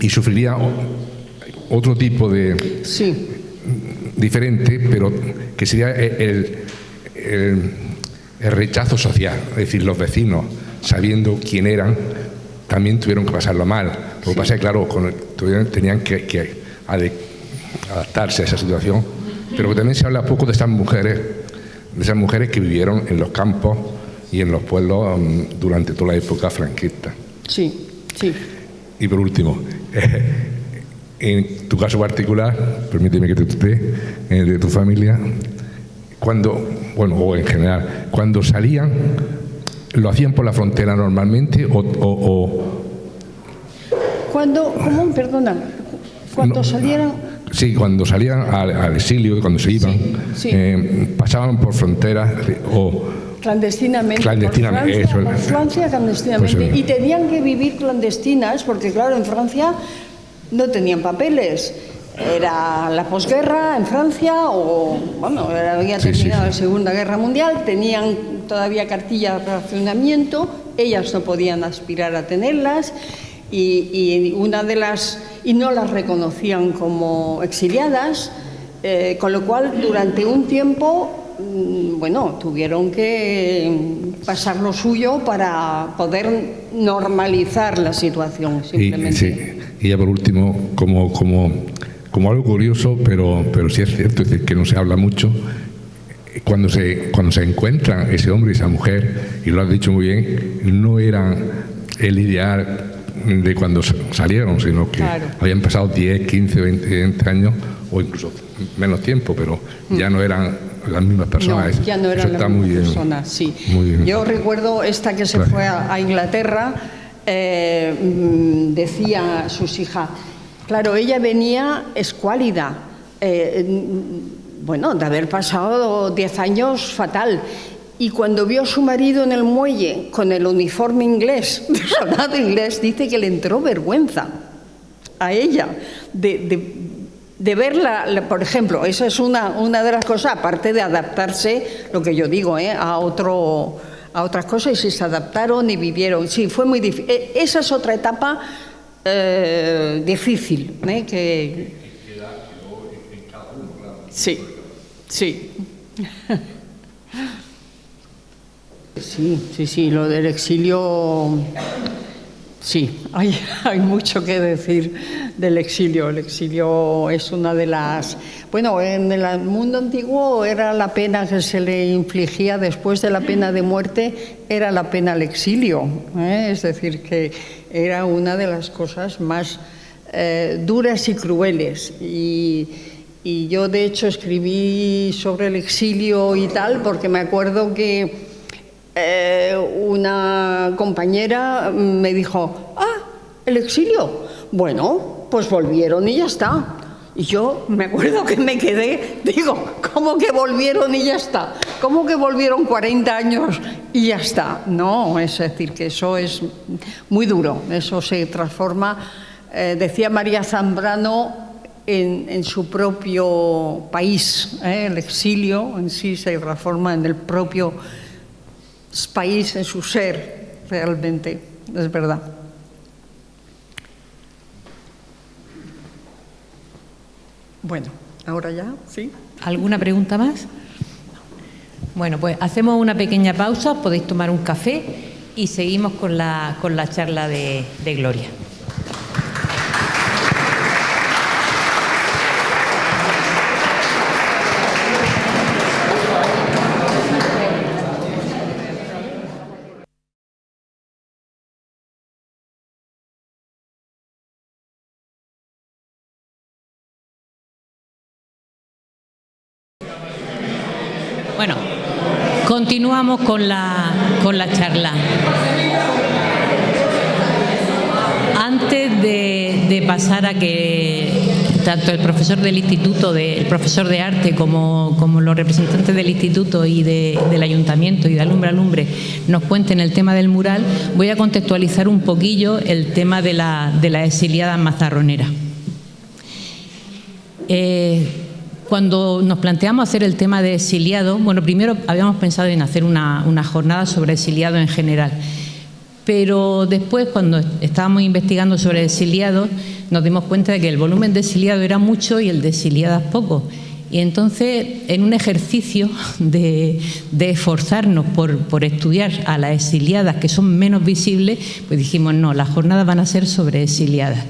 y sufriría otro tipo de... Sí. diferente, pero que sería el rechazo social. Es decir, los vecinos, sabiendo quién eran, también tuvieron que pasarlo mal. Lo que pasa es que, claro, tenían que adaptarse a esa situación, pero que también se habla poco de esas mujeres que vivieron en los campos y en los pueblos durante toda la época franquista. Sí, sí. Y por último, en tu caso particular, permíteme que te tutee, de tu familia, o en general, cuando salían, ¿lo hacían por la frontera normalmente o ¿Cómo? Perdona. Cuando salieran... Sí, cuando salían al exilio, cuando se iban, sí. Pasaban por fronteras o... Clandestinamente. Clandestinamente, por Francia, clandestinamente. Pues, y tenían que vivir clandestinas, porque claro, en Francia no tenían papeles. Era la posguerra en Francia, o bueno, había terminado la Segunda Guerra Mundial, tenían todavía cartilla de racionamiento, ellas no podían aspirar a tenerlas, y no las reconocían como exiliadas, con lo cual durante un tiempo tuvieron que pasar lo suyo para poder normalizar la situación, simplemente. Y ya por último, como algo curioso, pero sí es cierto, es decir, que no se habla mucho, cuando se encuentran ese hombre y esa mujer, y lo has dicho muy bien, no eran el ideal de cuando salieron, sino que habían pasado 10, 15, 20 años, o incluso menos tiempo, pero ya no eran las mismas personas. No, ya no eran las mismas personas, sí. Yo recuerdo esta que se fue a Inglaterra, decía a sus hijas, claro, ella venía escuálida, de haber pasado 10 años fatal. Y cuando vio a su marido en el muelle con el uniforme inglés, de soldado inglés, dice que le entró vergüenza a ella de verla, por ejemplo. Esa es una de las cosas, aparte de adaptarse, lo que yo digo, a otras cosas, y si se adaptaron y vivieron. Sí, fue muy difícil. Esa es otra etapa difícil. Sí, sí. Sí, lo del exilio, sí, hay mucho que decir del exilio. El exilio es una de las... Bueno, en el mundo antiguo era la pena que se le infligía después de la pena de muerte, era la pena al exilio, es decir, que era una de las cosas más duras y crueles. Y yo, de hecho, escribí sobre el exilio y tal, porque me acuerdo que una compañera me dijo, el exilio, bueno, pues volvieron y ya está. Y yo me acuerdo que me quedé, digo, ¿cómo que volvieron y ya está? ¿Cómo que volvieron 40 años y ya está? No, es decir, que eso es muy duro, eso se transforma, decía María Zambrano, en su propio país, el exilio en sí se transforma en el propio país, en su ser, realmente, es verdad. Bueno, ahora ya, ¿sí? ¿Alguna pregunta más? Bueno, pues hacemos una pequeña pausa, podéis tomar un café y seguimos con la charla de Gloria. Bueno, continuamos con la charla. Antes de pasar a que tanto el profesor del instituto, el profesor de arte, como los representantes del instituto y del ayuntamiento y de Alumbra Lumbre nos cuenten el tema del mural, voy a contextualizar un poquillo el tema de las exiliadas mazarroneras. Cuando nos planteamos hacer el tema de exiliados, bueno, primero habíamos pensado en hacer una jornada sobre exiliados en general, pero después, cuando estábamos investigando sobre exiliados, nos dimos cuenta de que el volumen de exiliados era mucho y el de exiliadas poco. Y entonces, en un ejercicio de esforzarnos por estudiar a las exiliadas que son menos visibles, pues dijimos, no, las jornadas van a ser sobre exiliadas.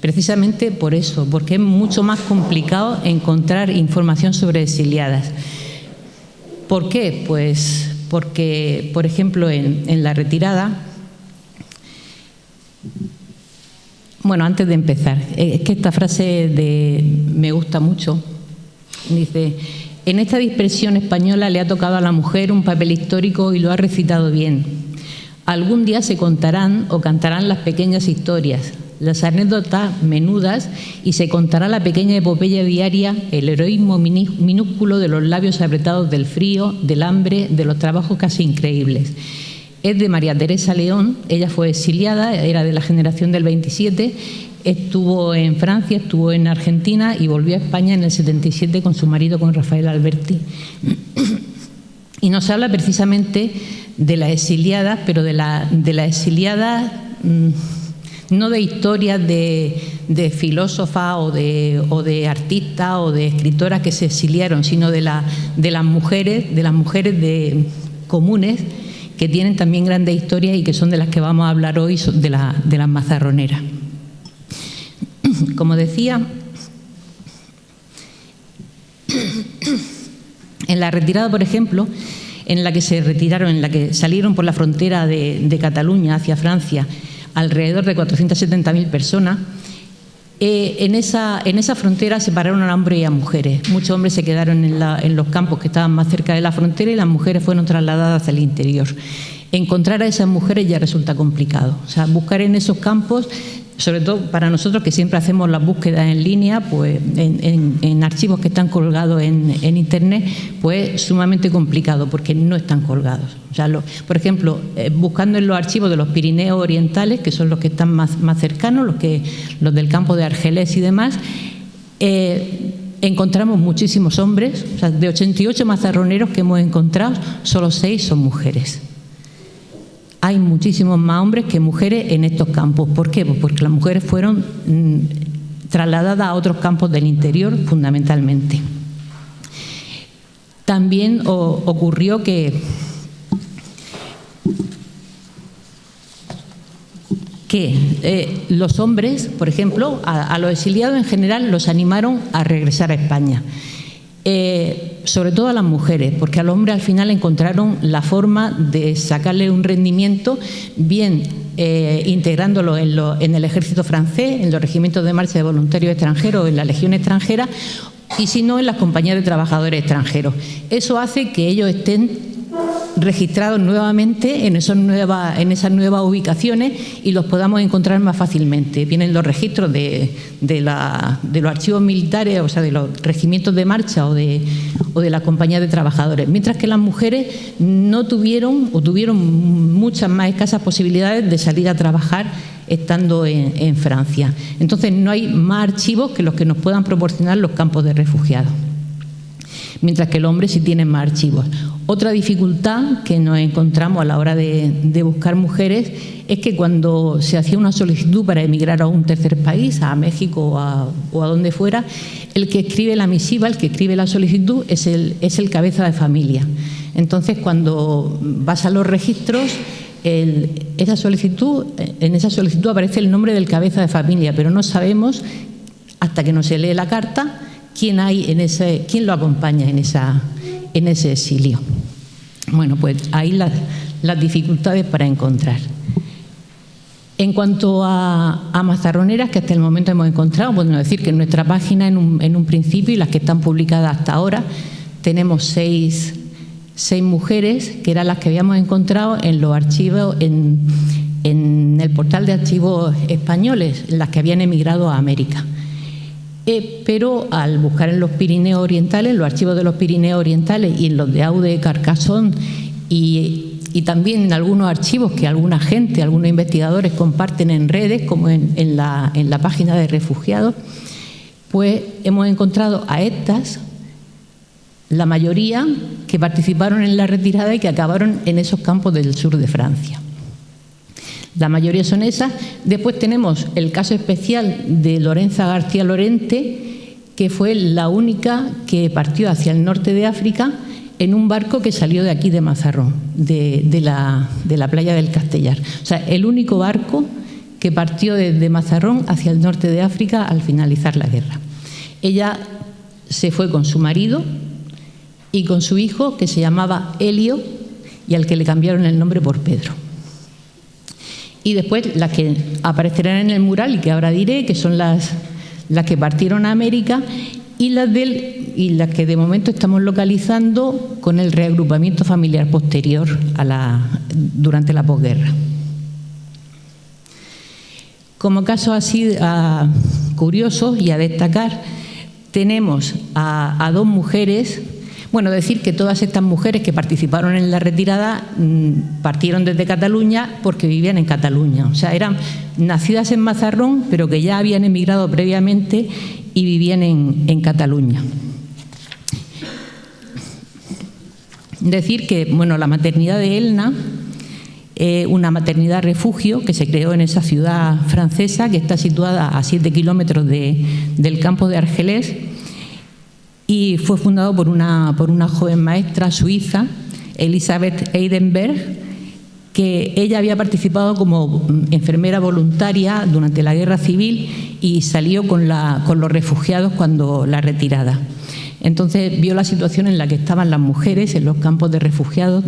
Precisamente por eso, porque es mucho más complicado encontrar información sobre exiliadas. ¿Por qué? Pues porque, por ejemplo, en La Retirada, bueno, antes de empezar, es que esta frase me gusta mucho. Dice: en esta dispersión española le ha tocado a la mujer un papel histórico y lo ha recitado bien. Algún día se contarán o cantarán las pequeñas historias, las anécdotas menudas, y se contará la pequeña epopeya diaria, el heroísmo minúsculo de los labios apretados del frío, del hambre, de los trabajos casi increíbles. Es de María Teresa León. Ella fue exiliada, era de la generación del 27, estuvo en Francia, estuvo en Argentina y volvió a España en el 77 con su marido, con Rafael Alberti. Y nos habla precisamente de las exiliadas, pero de las exiliadas, no de historias de filósofas o de artistas o de escritoras que se exiliaron, sino de las mujeres comunes, que tienen también grandes historias y que son de las que vamos a hablar hoy, de las mazarroneras. Como decía, en La Retirada, por ejemplo, en la que salieron por la frontera de Cataluña hacia Francia alrededor de 470.000 personas, en esa frontera separaron a hombres y a mujeres. Muchos hombres se quedaron en los campos que estaban más cerca de la frontera y las mujeres fueron trasladadas hacia el interior. Encontrar a esas mujeres ya resulta complicado. O sea, buscar en esos campos, sobre todo para nosotros que siempre hacemos las búsquedas en línea, pues en archivos que están colgados en Internet, pues sumamente complicado porque no están colgados. O sea, por ejemplo, buscando en los archivos de los Pirineos Orientales, que son los que están más cercanos, los del campo de Argelés y demás, encontramos muchísimos hombres. O sea, de 88 mazarroneros que hemos encontrado, solo 6 son mujeres. Hay muchísimos más hombres que mujeres en estos campos. ¿Por qué? Pues porque las mujeres fueron trasladadas a otros campos del interior, fundamentalmente. También ocurrió que los hombres, por ejemplo, a los exiliados en general los animaron a regresar a España. Sobre todo a las mujeres, porque a los hombres al final encontraron la forma de sacarle un rendimiento bien integrándolo en el ejército francés, en los regimientos de marcha de voluntarios extranjeros, en la legión extranjera, y si no, en las compañías de trabajadores extranjeros. Eso hace que ellos estén registrados nuevamente en esas nuevas ubicaciones y los podamos encontrar más fácilmente. Vienen los registros de los archivos militares, o sea, de los regimientos de marcha o de la compañía de trabajadores, mientras que las mujeres no tuvieron o tuvieron muchas más escasas posibilidades de salir a trabajar estando en Francia. Entonces no hay más archivos que los que nos puedan proporcionar los campos de refugiados, mientras que el hombre sí tiene más archivos. Otra dificultad que nos encontramos a la hora de buscar mujeres es que cuando se hacía una solicitud para emigrar a un tercer país, a México o a donde fuera, el que escribe la misiva, el que escribe la solicitud es el cabeza de familia. Entonces, cuando vas a los registros, en esa solicitud aparece el nombre del cabeza de familia, pero no sabemos, hasta que no se lee la carta, quién lo acompaña en ese exilio. Bueno, pues ahí las dificultades para encontrar. En cuanto a mazarroneras que hasta el momento hemos encontrado, podemos decir que en nuestra página en un principio y las que están publicadas hasta ahora tenemos seis mujeres que eran las que habíamos encontrado en los archivos en el portal de archivos españoles, las que habían emigrado a América. Pero al buscar en los Pirineos Orientales, en los archivos de los Pirineos Orientales y en los de Aude, Carcassonne y también en algunos archivos que alguna gente, algunos investigadores comparten en redes, como en la página de refugiados, pues hemos encontrado a estas, la mayoría que participaron en la retirada y que acabaron en esos campos del sur de Francia. La mayoría son esas. Después tenemos el caso especial de Lorenza García Lorente, que fue la única que partió hacia el norte de África en un barco que salió de aquí de Mazarrón, de la playa del Castellar. O sea, el único barco que partió desde Mazarrón hacia el norte de África al finalizar la guerra. Ella se fue con su marido y con su hijo, que se llamaba Helio y al que le cambiaron el nombre por Pedro. Y después las que aparecerán en el mural y que ahora diré, que son las que partieron a América y las que de momento estamos localizando con el reagrupamiento familiar posterior durante la posguerra. Como casos así curiosos y a destacar, tenemos a dos mujeres. Bueno, decir que todas estas mujeres que participaron en la retirada partieron desde Cataluña porque vivían en Cataluña. O sea, eran nacidas en Mazarrón, pero que ya habían emigrado previamente y vivían en Cataluña. Decir que, bueno, la maternidad de Elna, una maternidad refugio que se creó en esa ciudad francesa que está situada a 7 kilómetros del campo de Argelés, y fue fundado por una joven maestra suiza, Elisabeth Eidenberg, que ella había participado como enfermera voluntaria durante la Guerra Civil y salió con los refugiados cuando la retirada. Entonces vio la situación en la que estaban las mujeres en los campos de refugiados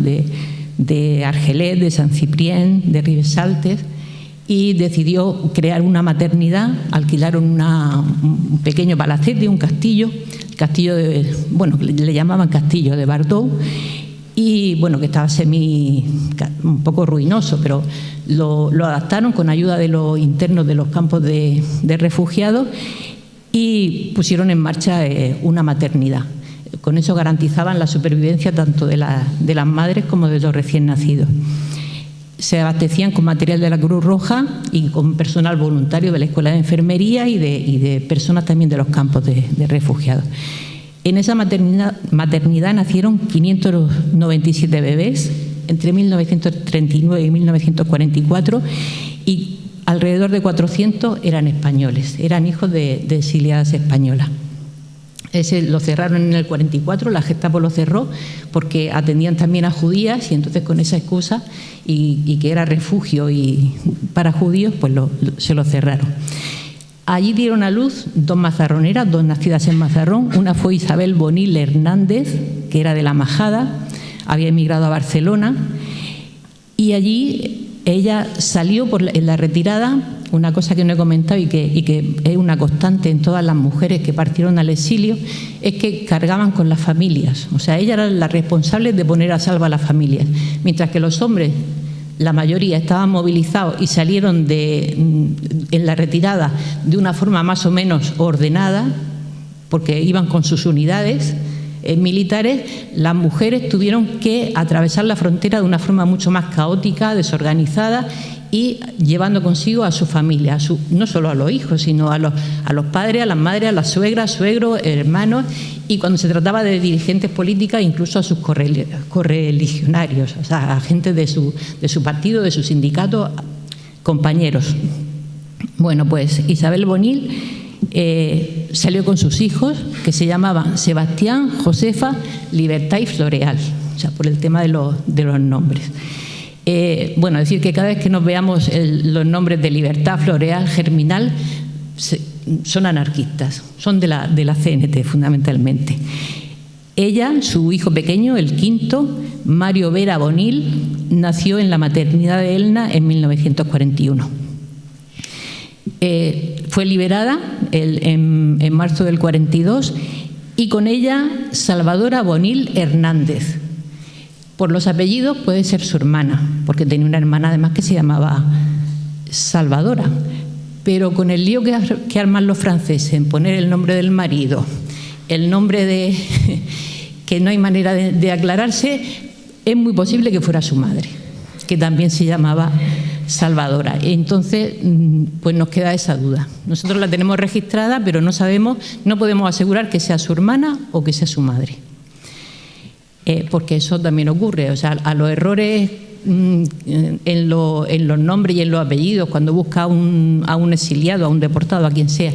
de Argelés, de San Ciprián, de Ribesaltes, y decidió crear una maternidad. Alquilaron un pequeño palacete, un castillo le llamaban castillo de Bardou, y bueno, que estaba un poco ruinoso, pero lo adaptaron con ayuda de los internos de los campos de refugiados y pusieron en marcha una maternidad. Con eso garantizaban la supervivencia tanto de las madres como de los recién nacidos. Se abastecían con material de la Cruz Roja y con personal voluntario de la Escuela de Enfermería y de personas también de los campos de refugiados. En esa maternidad nacieron 597 bebés entre 1939 y 1944 y alrededor de 400 eran españoles, eran hijos de exiliadas españolas. Ese lo cerraron en el 44, la Gestapo lo cerró porque atendían también a judías y entonces con esa excusa y que era refugio y para judíos, pues se lo cerraron. Allí dieron a luz dos mazarroneras, dos nacidas en Mazarrón. Una fue Isabel Bonil Hernández, que era de La Majada, había emigrado a Barcelona y allí ella salió en la retirada. Una cosa que no he comentado y que es una constante en todas las mujeres que partieron al exilio es que cargaban con las familias. O sea, ellas eran las responsables de poner a salvo a las familias. Mientras que los hombres, la mayoría, estaban movilizados y salieron en la retirada de una forma más o menos ordenada, porque iban con sus unidades militares, las mujeres tuvieron que atravesar la frontera de una forma mucho más caótica, desorganizada y llevando consigo a su familia, no solo a los hijos, sino a los padres, a las madres, a las suegras, suegros, hermanos, y cuando se trataba de dirigentes políticas, incluso a sus correligionarios, o sea, a gente de su partido, de su sindicato, compañeros. Bueno, pues Isabel Bonil salió con sus hijos, que se llamaban Sebastián, Josefa, Libertad y Floreal, o sea, por el tema de los nombres. Bueno, decir que cada vez que nos veamos los nombres de Libertad, Floreal, Germinal, son anarquistas, son de la CNT fundamentalmente. Ella, su hijo pequeño, el quinto, Mario Vera Bonil, nació en la maternidad de Elna en 1941. Fue liberada en marzo del 42 y con ella Salvadora Bonil Hernández. Por los apellidos puede ser su hermana, porque tenía una hermana además que se llamaba Salvadora. Pero con el lío que arman los franceses en poner el nombre del marido, el nombre de que no hay manera de aclararse, es muy posible que fuera su madre, que también se llamaba Salvadora. Entonces, pues nos queda esa duda. Nosotros la tenemos registrada, pero no sabemos, no podemos asegurar que sea su hermana o que sea su madre. Porque eso también ocurre, o sea, a los errores en los nombres y en los apellidos, cuando busca a un exiliado, a un deportado, a quien sea,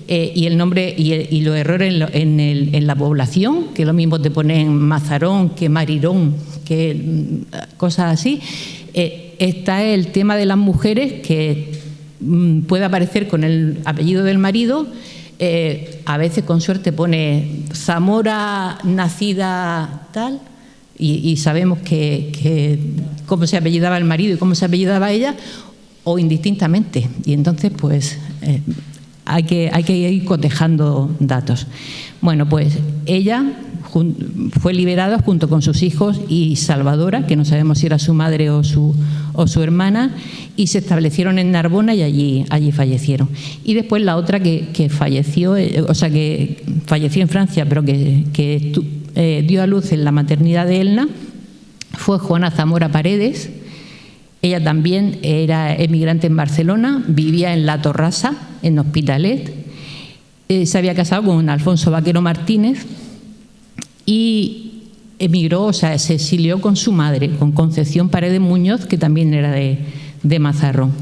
y el nombre y los errores en la población, que lo mismo te ponen Mazarón que Marirón, que cosas así. Está el tema de las mujeres, que puede aparecer con el apellido del marido. A veces con suerte pone Zamora nacida tal, y sabemos que cómo se apellidaba el marido y cómo se apellidaba ella, o indistintamente. Y entonces pues hay que ir cotejando datos. Bueno, pues ella fue liberada junto con sus hijos y Salvadora, que no sabemos si era su madre o su hermana, y se establecieron en Narbona y allí fallecieron. Y después la otra que falleció, o sea, que falleció en Francia, pero que dio a luz en la maternidad de Elna, fue Juana Zamora Paredes. Ella también era emigrante en Barcelona, vivía en La Torrasa, en Hospitalet. Se había casado con Alfonso Vaquero Martínez y emigró, o sea, se exilió con su madre, con Concepción Paredes Muñoz, que también era de Mazarrón.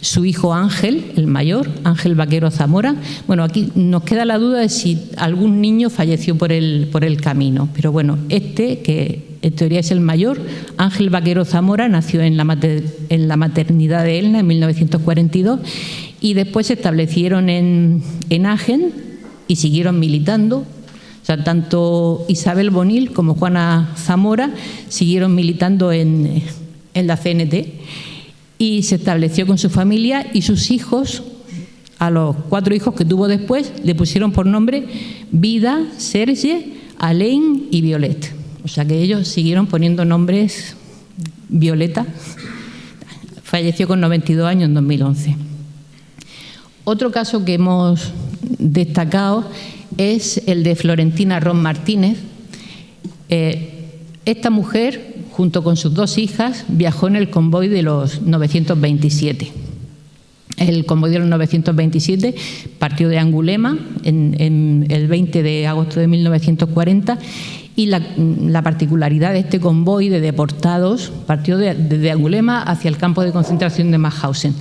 Su hijo Ángel, el mayor, Ángel Vaquero Zamora. Bueno, aquí nos queda la duda de si algún niño falleció por el camino, pero bueno, que en teoría es el mayor, Ángel Vaquero Zamora, nació en la maternidad de Elna en 1942 y después se establecieron en Agen y siguieron militando. O sea, tanto Isabel Bonil como Juana Zamora siguieron militando en la CNT, y se estableció con su familia, y sus hijos, a los 4 hijos que tuvo después, le pusieron por nombre Vida, Serge, Alain y Violet. O sea que ellos siguieron poniendo nombres. Violeta falleció con 92 años en 2011. Otro caso que hemos destacado es el de Florentina Ron Martínez. Esta mujer, junto con sus 2 hijas, viajó en el convoy de los 927. El convoy de los 927 partió de Angulema en el 20 de agosto de 1940, y la particularidad de este convoy de deportados partió desde Angulema hacia el campo de concentración de Mauthausen.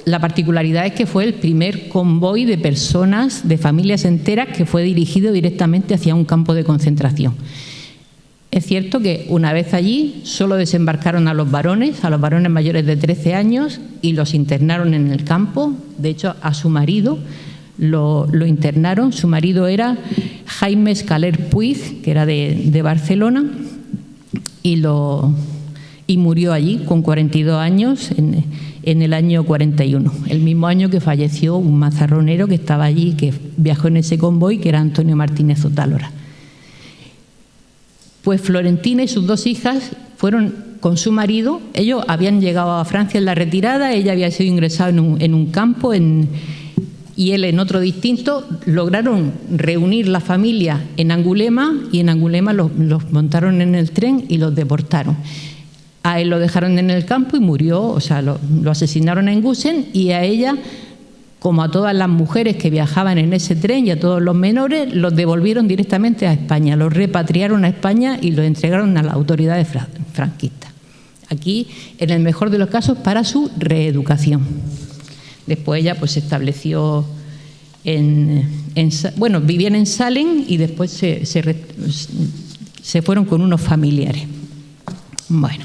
La particularidad es que fue el primer convoy de personas, de familias enteras, que fue dirigido directamente hacia un campo de concentración. Es cierto que una vez allí solo desembarcaron a los varones mayores de 13 años, y los internaron en el campo. De hecho, a su marido lo internaron. Su marido era Jaime Escaler Puig, que era de Barcelona, y murió allí con 42 años en el año 41, el mismo año que falleció un mazarronero que estaba allí, que viajó en ese convoy, que era Antonio Martínez Otálora. Pues Florentina y sus 2 hijas fueron con su marido. Ellos habían llegado a Francia en la retirada, ella había sido ingresada en un campo y él en otro distinto. Lograron reunir la familia en Angulema, y en Angulema los montaron en el tren y los deportaron. A él lo dejaron en el campo y murió, o sea, lo asesinaron en Gusen, y a ella, como a todas las mujeres que viajaban en ese tren y a todos los menores, los devolvieron directamente a España, los repatriaron a España y los entregaron a las autoridades franquistas. Aquí, en el mejor de los casos, para su reeducación. Después ella pues se estableció vivían en Salem, y después se fueron con unos familiares. Bueno.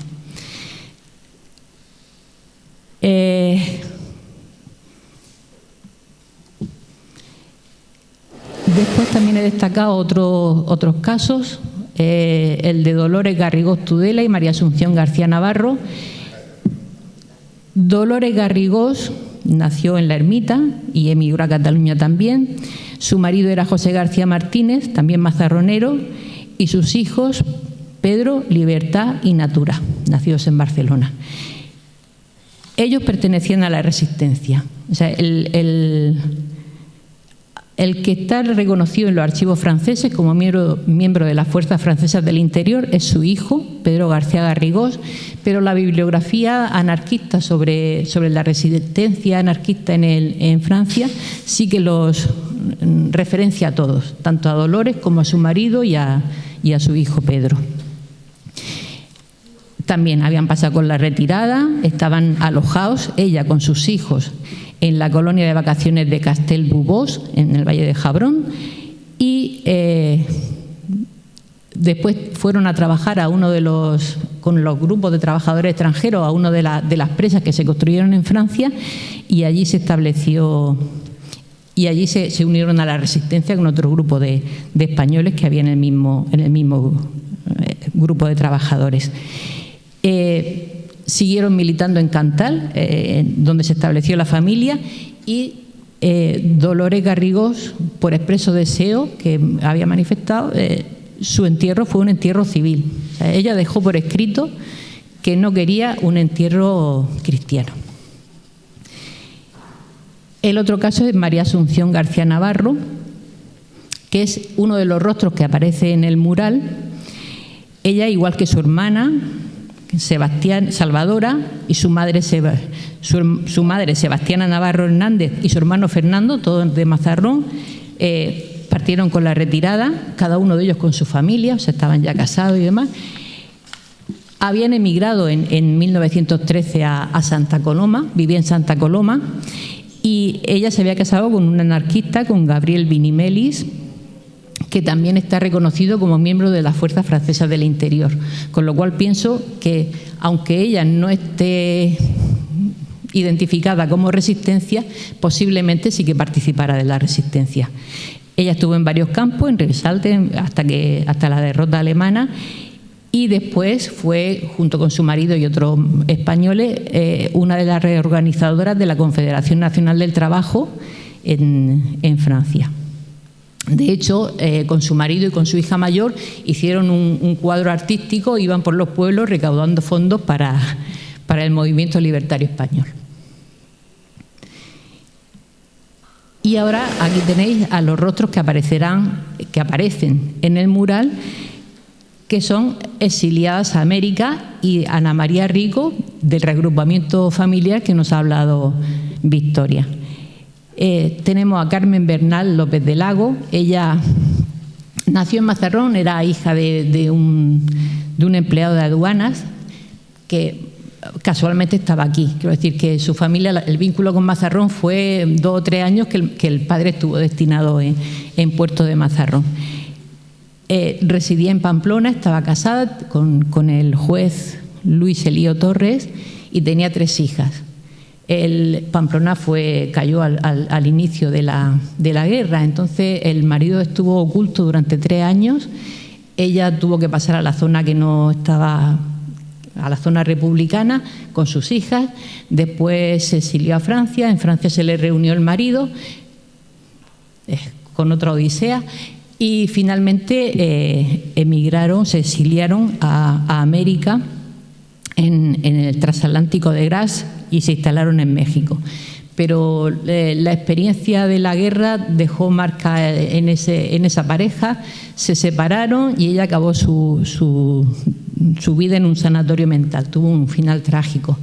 Después también he destacado otros casos, el de Dolores Garrigós Tudela y María Asunción García Navarro. Dolores Garrigós nació en La Ermita y emigró a Cataluña también. Su marido era José García Martínez, también mazarronero, y sus hijos Pedro, Libertad y Natura, nacidos en Barcelona. Ellos pertenecían a la Resistencia. O sea, el que está reconocido en los archivos franceses como miembro de las Fuerzas Francesas del Interior es su hijo, Pedro García Garrigós, pero la bibliografía anarquista sobre la resistencia anarquista en Francia sí que los referencia a todos, tanto a Dolores como a su marido y a su hijo Pedro. También habían pasado con la retirada, estaban alojados, ella con sus hijos, en la colonia de vacaciones de Castelbubós, en el Valle de Jabrón, y después fueron a trabajar con los grupos de trabajadores extranjeros a una de las presas que se construyeron en Francia, y allí se estableció, y allí se unieron a la Resistencia con otro grupo de españoles que había en el mismo grupo de trabajadores. Siguieron militando en Cantal, donde se estableció la familia, y Dolores Garrigós, por expreso deseo que había manifestado, su entierro fue un entierro civil. O sea, ella dejó por escrito que no quería un entierro cristiano. El otro caso es María Asunción García Navarro, que es uno de los rostros que aparece en el mural. Ella, igual que su hermana Salvadora y su madre Sebastiana Navarro Hernández y su hermano Fernando, todos de Mazarrón, partieron con la retirada, cada uno de ellos con su familia, o sea, estaban ya casados y demás. Habían emigrado en 1913 a Santa Coloma, vivía en Santa Coloma, y ella se había casado con un anarquista, con Gabriel Vinimelis, que también está reconocido como miembro de las Fuerzas Francesas del Interior. Con lo cual pienso que, aunque ella no esté identificada como resistencia, posiblemente sí que participara de la resistencia. Ella estuvo en varios campos, en Rivesaltes, hasta la derrota alemana, y después fue, junto con su marido y otros españoles, una de las reorganizadoras de la Confederación Nacional del Trabajo en Francia. De hecho, con su marido y con su hija mayor hicieron un cuadro artístico, iban por los pueblos recaudando fondos para el movimiento libertario español. Y ahora aquí tenéis a los rostros que aparecen en el mural, que son exiliadas a América, y Ana María Rico, del reagrupamiento familiar que nos ha hablado Victoria. Tenemos a Carmen Bernal López de Lago. Ella nació en Mazarrón, era hija de un empleado de aduanas que casualmente estaba aquí. Quiero decir que su familia, el vínculo con Mazarrón fue 2 o 3 años que el padre estuvo destinado en Puerto de Mazarrón. Residía en Pamplona, estaba casada con el juez Luis Elío Torres y tenía 3 hijas. Pamplona cayó al inicio de la guerra, entonces el marido estuvo oculto durante 3 años. Ella tuvo que pasar a la zona que no estaba, a la zona republicana, con sus hijas. Después se exilió a Francia. En Francia se le reunió el marido con otra odisea, y finalmente emigraron, se exiliaron a América en el transatlántico de Graz, y se instalaron en México. Pero la experiencia de la guerra dejó marca en esa pareja, se separaron y ella acabó su vida en un sanatorio mental, tuvo un final trágico.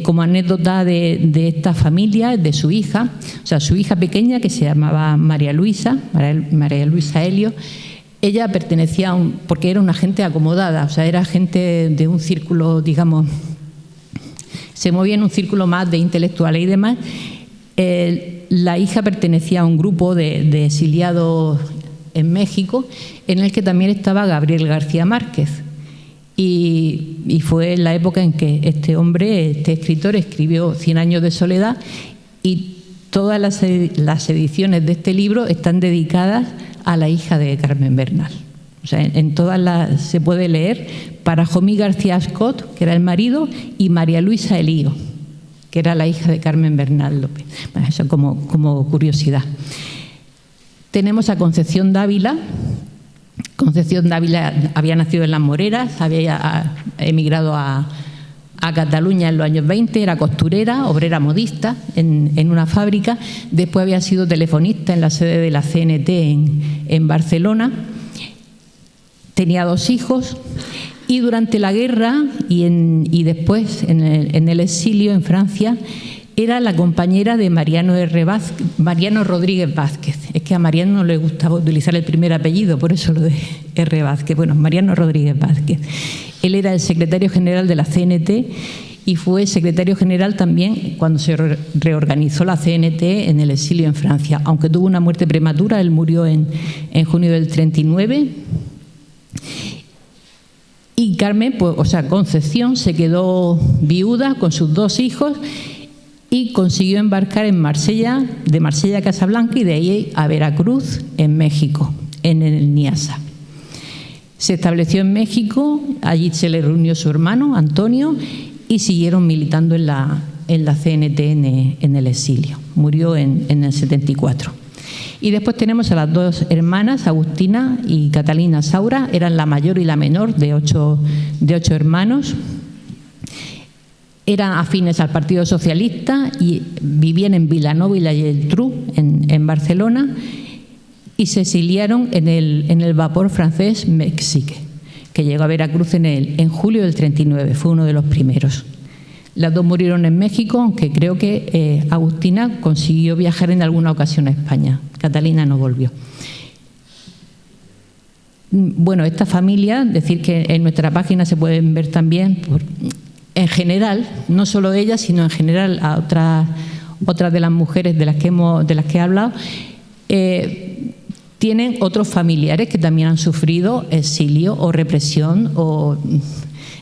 Como anécdota de esta familia, de su hija, o sea, su hija pequeña, que se llamaba María Luisa Helio, ella pertenecía porque era una gente acomodada, o sea, era gente de un círculo, digamos, se movía en un círculo más de intelectuales y demás. La hija pertenecía a un grupo de exiliados en México, en el que también estaba Gabriel García Márquez. Y fue en la época en que este escritor, escribió 100 años de soledad, y todas las ediciones de este libro están dedicadas a la hija de Carmen Bernal. O sea, en todas se puede leer para Jomí García Scott, que era el marido, y María Luisa Elío, que era la hija de Carmen Bernal López. Bueno, eso como curiosidad. Tenemos a Concepción Dávila. Concepción Dávila había nacido en Las Moreras, había emigrado a a Cataluña en los años 20, era costurera, obrera modista en una fábrica, después había sido telefonista en la sede de la CNT en Barcelona, tenía 2 hijos y durante la guerra y después en el exilio en Francia era la compañera de Mariano Rodríguez Vázquez. Es que a Mariano no le gustaba utilizar el primer apellido, por eso lo de R. Vázquez. Bueno, Mariano Rodríguez Vázquez. Él era el secretario general de la CNT y fue secretario general también cuando se reorganizó la CNT en el exilio en Francia. Aunque tuvo una muerte prematura, él murió en junio del 39. Y Carmen, pues, o sea, Concepción, se quedó viuda con sus 2 hijos y consiguió embarcar en Marsella, de Marsella a Casablanca y de ahí a Veracruz, en México, en el Niasa. Se estableció en México, allí se le reunió su hermano, Antonio, y siguieron militando en la CNT en el exilio. Murió en el 74. Y después tenemos a las 2 hermanas, Agustina y Catalina Saura, eran la mayor y la menor de 8 hermanos. Eran afines al Partido Socialista y vivían en Vilanova y la Geltrú, en Barcelona, y se exiliaron en el vapor francés Mexique, que llegó a Veracruz en julio del 39, fue uno de los primeros. Las 2 murieron en México, aunque creo que Agustina consiguió viajar en alguna ocasión a España. Catalina no volvió. Bueno, esta familia, decir que en nuestra página se pueden ver también, en general, no solo ella, sino en general a otras de las mujeres de las que he hablado, tienen otros familiares que también han sufrido exilio o represión.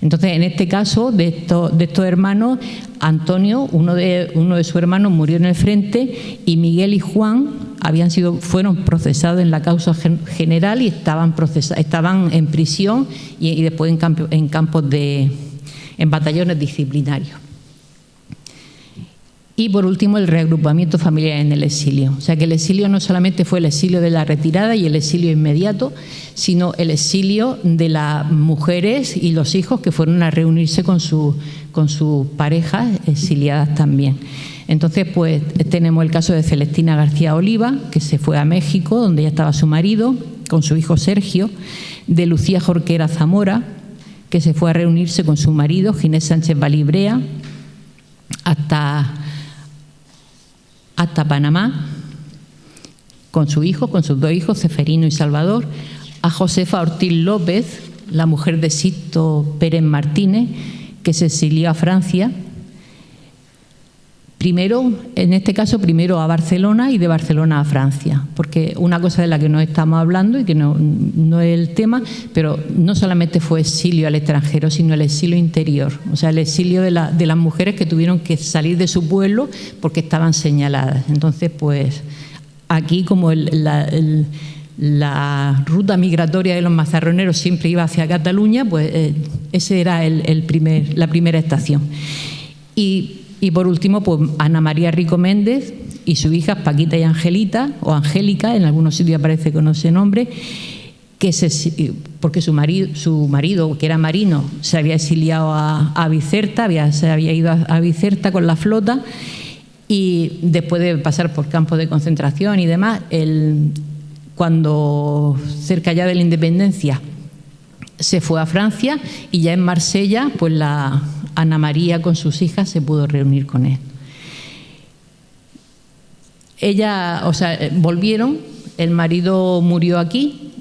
Entonces, en este caso, de estos hermanos, Antonio, uno de sus hermanos, murió en el frente y Miguel y Juan fueron procesados en la causa general y estaban en prisión y después en batallones disciplinarios. Y por último, el reagrupamiento familiar en el exilio. O sea que el exilio no solamente fue el exilio de la retirada y el exilio inmediato, sino el exilio de las mujeres y los hijos que fueron a reunirse con sus parejas exiliadas también. Entonces, pues tenemos el caso de Celestina García Oliva, que se fue a México, donde ya estaba su marido, con su hijo Sergio, de Lucía Jorquera Zamora, que se fue a reunirse con su marido, Ginés Sánchez Valibrea, hasta Panamá, con sus 2 hijos, Ceferino y Salvador, a Josefa Ortiz López, la mujer de Sixto Pérez Martínez, que se exilió a Francia, en este caso primero a Barcelona y de Barcelona a Francia, porque una cosa de la que no estamos hablando y que no es el tema, pero no solamente fue exilio al extranjero, sino el exilio interior, o sea, el exilio de las mujeres que tuvieron que salir de su pueblo porque estaban señaladas. Entonces, pues aquí como la ruta migratoria de los mazarroneros siempre iba hacia Cataluña, pues ese era la primera estación. Y por último, pues Ana María Rico Méndez y sus hijas Paquita y Angelita, o Angélica, en algunos sitios aparece con ese nombre, porque su marido, que era marino, se había exiliado a Bizerta, se había ido a Bizerta con la flota, y después de pasar por campos de concentración y demás, cuando cerca ya de la independencia se fue a Francia, y ya en Marsella, pues Ana María con sus hijas se pudo reunir con él. Volvieron, el marido murió aquí,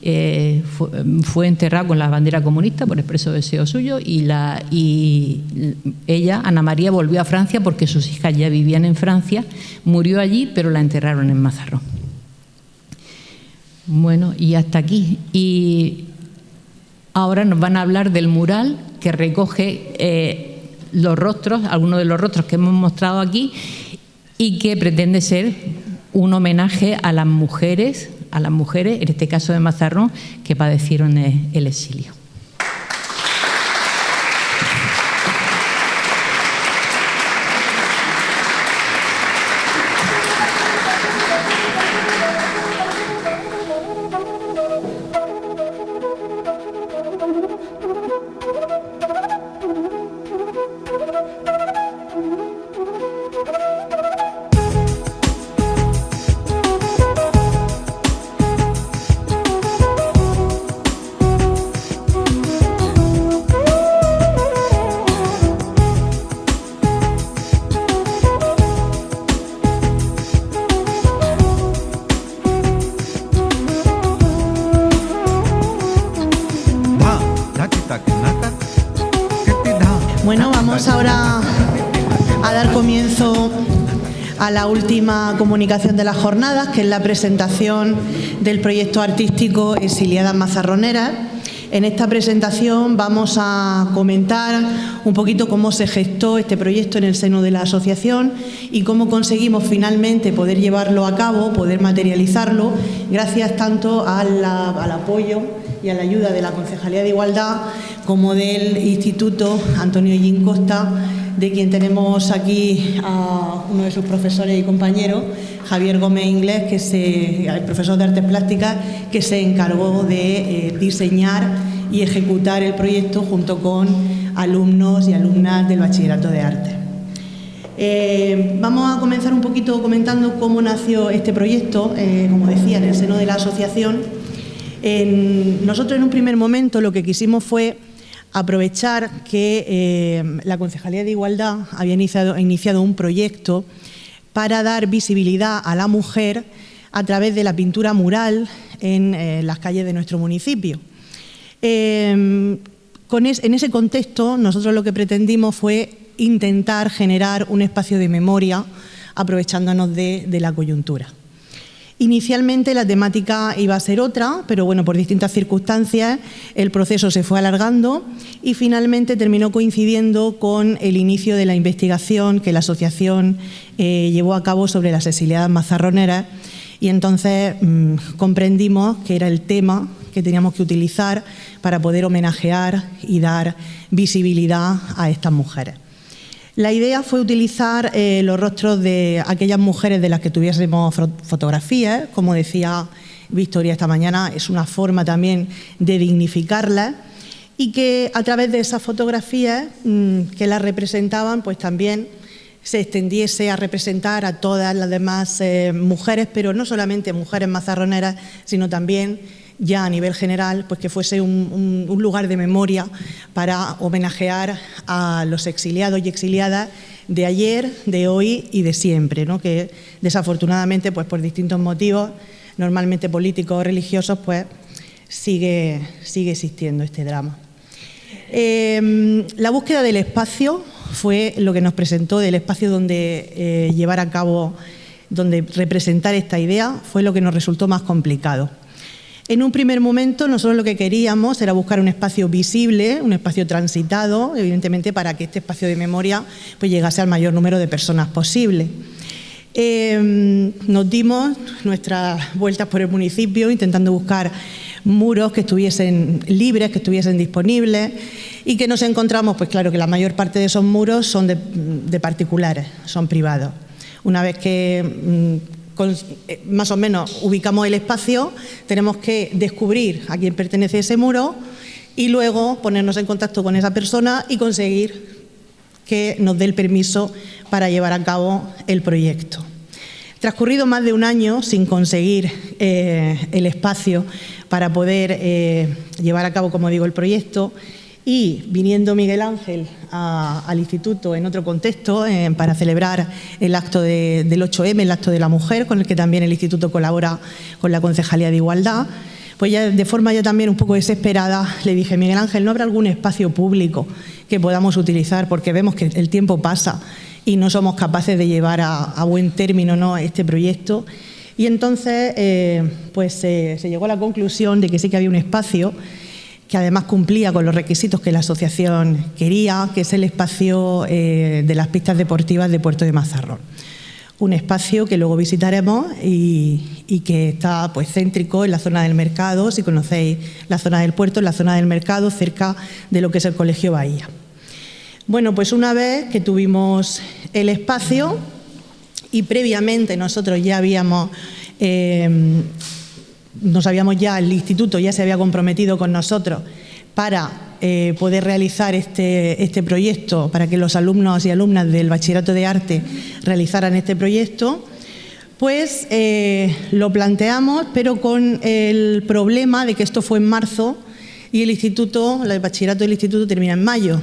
fue enterrado con la bandera comunista por expreso deseo suyo, y ella, Ana María, volvió a Francia porque sus hijas ya vivían en Francia, murió allí, pero la enterraron en Mazarrón. Bueno, y hasta aquí. Y ahora nos van a hablar del mural que recoge los rostros, algunos de los rostros que hemos mostrado aquí, y que pretende ser un homenaje a las mujeres, en este caso de Mazarrón, que padecieron el exilio. Vamos ahora a dar comienzo a la última comunicación de las jornadas, que es la presentación del proyecto artístico Exiliadas Mazarroneras. En esta presentación vamos a comentar un poquito cómo se gestó este proyecto en el seno de la asociación y cómo conseguimos finalmente poder llevarlo a cabo, poder materializarlo, gracias tanto al apoyo y a la ayuda de la Concejalía de Igualdad como del Instituto Antonio Gin Costa, de quien tenemos aquí a uno de sus profesores y compañeros, Javier Gómez Inglés, que es el profesor de Artes Plásticas, que se encargó de diseñar y ejecutar el proyecto junto con alumnos y alumnas del Bachillerato de Arte. Vamos a comenzar un poquito comentando cómo nació este proyecto, como decía, en el seno de la asociación. Nosotros en un primer momento lo que quisimos fue aprovechar que la Concejalía de Igualdad había iniciado un proyecto para dar visibilidad a la mujer a través de la pintura mural en las calles de nuestro municipio. En ese contexto, nosotros lo que pretendimos fue intentar generar un espacio de memoria aprovechándonos de la coyuntura. Inicialmente la temática iba a ser otra, pero bueno, por distintas circunstancias el proceso se fue alargando y finalmente terminó coincidiendo con el inicio de la investigación que la asociación llevó a cabo sobre las exiliadas mazarroneras, y entonces comprendimos que era el tema que teníamos que utilizar para poder homenajear y dar visibilidad a estas mujeres. La idea fue utilizar los rostros de aquellas mujeres de las que tuviésemos fotografías. Como decía Victoria esta mañana, es una forma también de dignificarlas, y que a través de esas fotografías que las representaban, pues también se extendiese a representar a todas las demás mujeres, pero no solamente mujeres mazarroneras, sino también ya a nivel general, pues que fuese un lugar de memoria para homenajear a los exiliados y exiliadas de ayer, de hoy y de siempre, ¿no? Que desafortunadamente, pues por distintos motivos, normalmente políticos o religiosos, pues sigue existiendo este drama. La búsqueda del espacio fue lo que nos presentó, del espacio donde llevar a cabo, donde representar esta idea, fue lo que nos resultó más complicado. En un primer momento nosotros lo que queríamos era buscar un espacio visible, un espacio transitado, evidentemente para que este espacio de memoria pues llegase al mayor número de personas posible. Nos dimos nuestras vueltas por el municipio intentando buscar muros que estuviesen libres, que estuviesen disponibles, y que nos encontramos, pues claro, que la mayor parte de esos muros son de particulares, son privados. Una vez que más o menos ubicamos el espacio, tenemos que descubrir a quién pertenece ese muro y luego ponernos en contacto con esa persona y conseguir que nos dé el permiso para llevar a cabo el proyecto. Transcurrido más de un año sin conseguir el espacio para poder llevar a cabo, como digo, el proyecto, y viniendo Miguel Ángel al instituto en otro contexto para celebrar el acto del 8M, el acto de la mujer, con el que también el instituto colabora con la Concejalía de Igualdad, pues ya de forma ya también un poco desesperada le dije: Miguel Ángel, ¿no habrá algún espacio público que podamos utilizar? Porque vemos que el tiempo pasa y no somos capaces de llevar a buen término, ¿no?, este proyecto. Y entonces pues se llegó a la conclusión de que sí que había un espacio que además cumplía con los requisitos que la asociación quería, que es el espacio de las pistas deportivas de Puerto de Mazarrón. Un espacio que luego visitaremos y que está pues céntrico en la zona del mercado, si conocéis la zona del puerto, en la zona del mercado, cerca de lo que es el Colegio Bahía. Bueno, pues una vez que tuvimos el espacio y previamente nosotros ya habíamos el instituto ya se había comprometido con nosotros para poder realizar este proyecto, para que los alumnos y alumnas del Bachillerato de Arte realizaran este proyecto, pues lo planteamos, pero con el problema de que esto fue en marzo y el Bachillerato del instituto termina en mayo,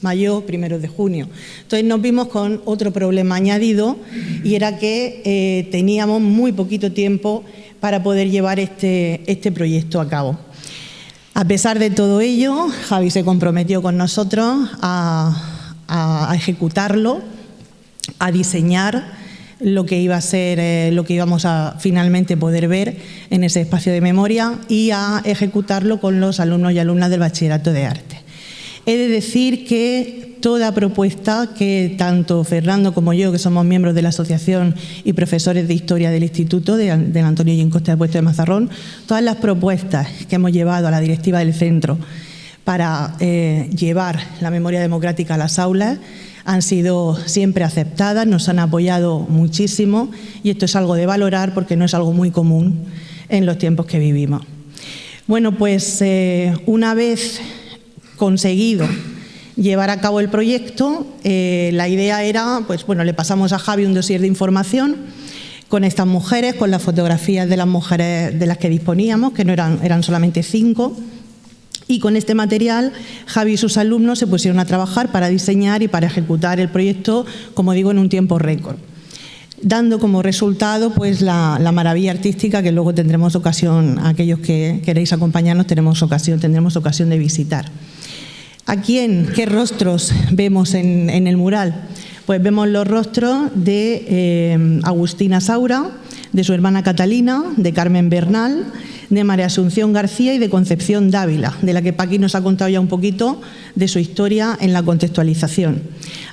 1 de junio. Entonces nos vimos con otro problema añadido, y era que teníamos muy poquito tiempo para poder llevar este proyecto a cabo. A pesar de todo ello, Javi se comprometió con nosotros a a ejecutarlo, a diseñar lo que iba a ser, lo que íbamos a finalmente poder ver en ese espacio de memoria y a ejecutarlo con los alumnos y alumnas del Bachillerato de Arte. He de decir que toda propuesta que tanto Fernando como yo, que somos miembros de la asociación y profesores de historia del Instituto del Antonio Gin Costa de Puesto de Mazarrón, todas las propuestas que hemos llevado a la directiva del centro para llevar la memoria democrática a las aulas han sido siempre aceptadas, nos han apoyado muchísimo y esto es algo de valorar porque no es algo muy común en los tiempos que vivimos. Bueno, pues una vez conseguido llevar a cabo el proyecto, la idea era, pues bueno, le pasamos a Javi un dossier de información con estas mujeres, con las fotografías de las mujeres de las que disponíamos, que no eran solamente 5, y con este material Javi y sus alumnos se pusieron a trabajar para diseñar y para ejecutar el proyecto, como digo, en un tiempo récord, dando como resultado pues la maravilla artística que luego tendremos ocasión, aquellos que queréis acompañarnos, tendremos ocasión de visitar. ¿Qué rostros vemos en el mural? Pues vemos los rostros de Agustina Saura, de su hermana Catalina, de Carmen Bernal, de María Asunción García y de Concepción Dávila, de la que Paqui nos ha contado ya un poquito de su historia en la contextualización.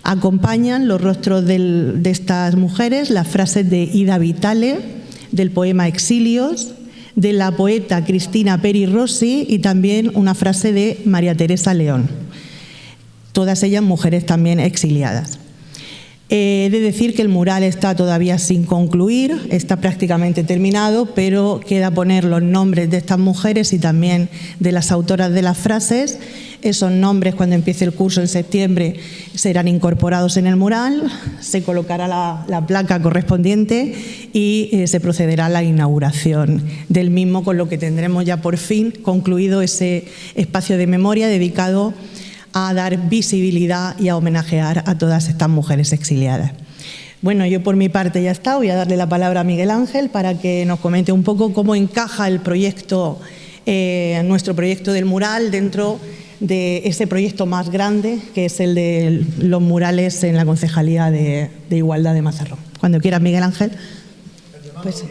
Acompañan los rostros de estas mujeres las frases de Ida Vitale, del poema Exilios, de la poeta Cristina Peri Rossi y también una frase de María Teresa León. Todas ellas mujeres también exiliadas. He de decir que el mural está todavía sin concluir, está prácticamente terminado, pero queda poner los nombres de estas mujeres y también de las autoras de las frases. Esos nombres, cuando empiece el curso en septiembre, serán incorporados en el mural, se colocará la placa correspondiente y se procederá a la inauguración del mismo, con lo que tendremos ya por fin concluido ese espacio de memoria dedicado a dar visibilidad y a homenajear a todas estas mujeres exiliadas. Bueno, yo por mi parte ya está, voy a darle la palabra a Miguel Ángel para que nos comente un poco cómo encaja el proyecto, nuestro proyecto del mural dentro de ese proyecto más grande que es el de los murales en la Concejalía de Igualdad de Mazarrón. Cuando quieras, Miguel Ángel. Pues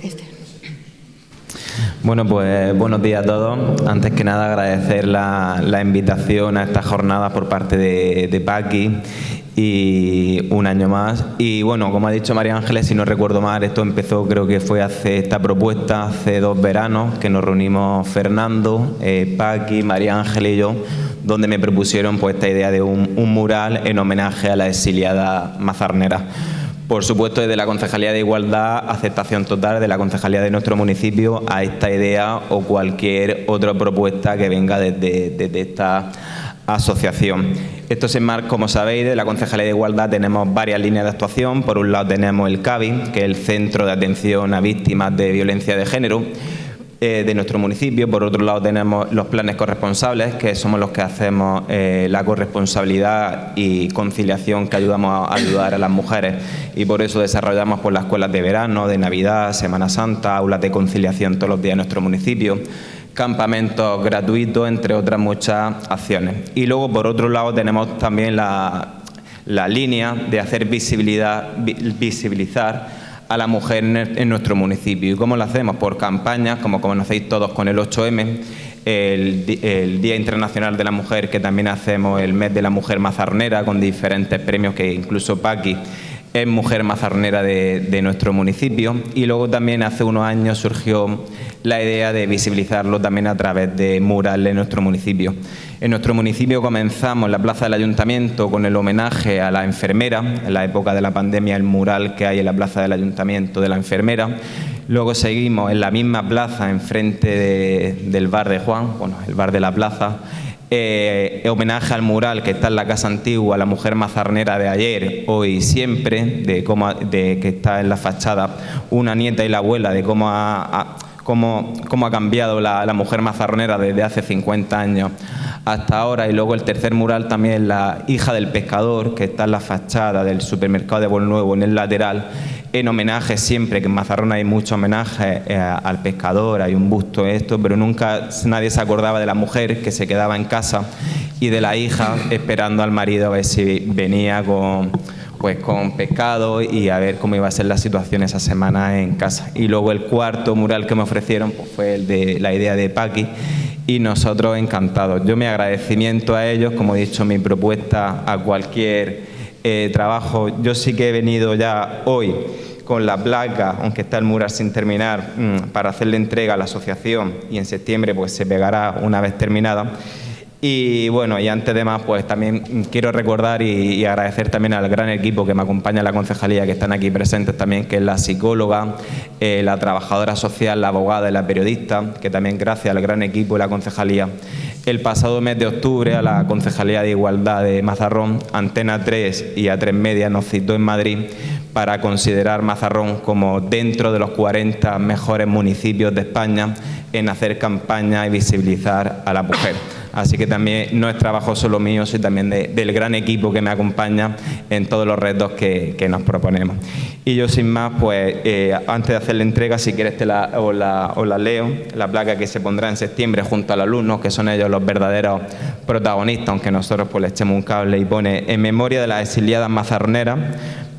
Bueno, pues buenos días a todos. Antes que nada agradecer la invitación a esta jornada por parte de Paqui y un año más. Y bueno, como ha dicho María Ángeles, si no recuerdo mal, esto empezó, creo que fue esta propuesta hace 2 veranos, que nos reunimos Fernando, Paqui, María Ángeles y yo, donde me propusieron pues esta idea de un mural en homenaje a la exiliada mazarnera. Por supuesto, desde la Concejalía de Igualdad, aceptación total de la Concejalía de nuestro municipio a esta idea o cualquier otra propuesta que venga desde esta asociación. Esto se enmarca, como sabéis, de la Concejalía de Igualdad tenemos varias líneas de actuación. Por un lado tenemos el CAVI, que es el Centro de Atención a Víctimas de Violencia de Género de nuestro municipio. Por otro lado tenemos los planes corresponsables, que somos los que hacemos la corresponsabilidad y conciliación, que ayudamos a ayudar a las mujeres, y por eso desarrollamos por las escuelas de verano, de Navidad, Semana Santa, aulas de conciliación todos los días en nuestro municipio, campamentos gratuitos, entre otras muchas acciones. Y luego, por otro lado, tenemos también la línea de hacer visibilizar a la mujer en nuestro municipio. ¿Y cómo lo hacemos? Por campañas, como conocéis todos con el 8M, el Día Internacional de la Mujer, que también hacemos el mes de la mujer mazarnera, con diferentes premios, que incluso Paqui es mujer mazarnera de nuestro municipio. Y luego también hace unos años surgió la idea de visibilizarlo también a través de murales en nuestro municipio. En nuestro municipio comenzamos en la plaza del Ayuntamiento con el homenaje a la enfermera, en la época de la pandemia, el mural que hay en la plaza del Ayuntamiento de la enfermera. Luego seguimos en la misma plaza, enfrente del bar de Juan, bueno, el bar de la plaza, homenaje al mural que está en la Casa Antigua, la mujer mazarnera de ayer, hoy y siempre, de que está en la fachada una nieta y la abuela, de cómo ha cambiado la mujer mazarnera desde hace 50 años hasta ahora. Y luego el tercer mural también, la hija del pescador, que está en la fachada del supermercado de Bolnuevo, en el lateral, en homenaje siempre, que en Mazarrón hay mucho homenaje al pescador, hay un busto pero nunca nadie se acordaba de la mujer que se quedaba en casa y de la hija esperando al marido a ver si venía con pescado y a ver cómo iba a ser la situación esa semana en casa. Y luego el cuarto mural que me ofrecieron pues fue el de la idea de Paqui, y nosotros encantados. Yo mi agradecimiento a ellos, como he dicho, mi propuesta a cualquier trabajo. Yo sí que he venido ya hoy con la placa, aunque está el mural sin terminar, para hacerle entrega a la asociación, y en septiembre pues se pegará una vez terminada. Y bueno, y antes de más, pues también quiero recordar y agradecer también al gran equipo que me acompaña en la concejalía, que están aquí presentes también, que es la psicóloga, la trabajadora social, la abogada y la periodista, que también gracias al gran equipo y la concejalía, el pasado mes de octubre a la Concejalía de Igualdad de Mazarrón, Antena 3 y A3 Media nos citó en Madrid para considerar Mazarrón como dentro de los 40 mejores municipios de España en hacer campaña y visibilizar a la mujer. Así que también no es trabajo solo mío, sino también del gran equipo que me acompaña en todos los retos que nos proponemos. Y yo sin más, pues antes de hacer la entrega, si quieres os la leo, la placa que se pondrá en septiembre junto a los alumnos, que son ellos los verdaderos protagonistas, aunque nosotros pues le echemos un cable, y pone: en memoria de las exiliadas mazarroneras,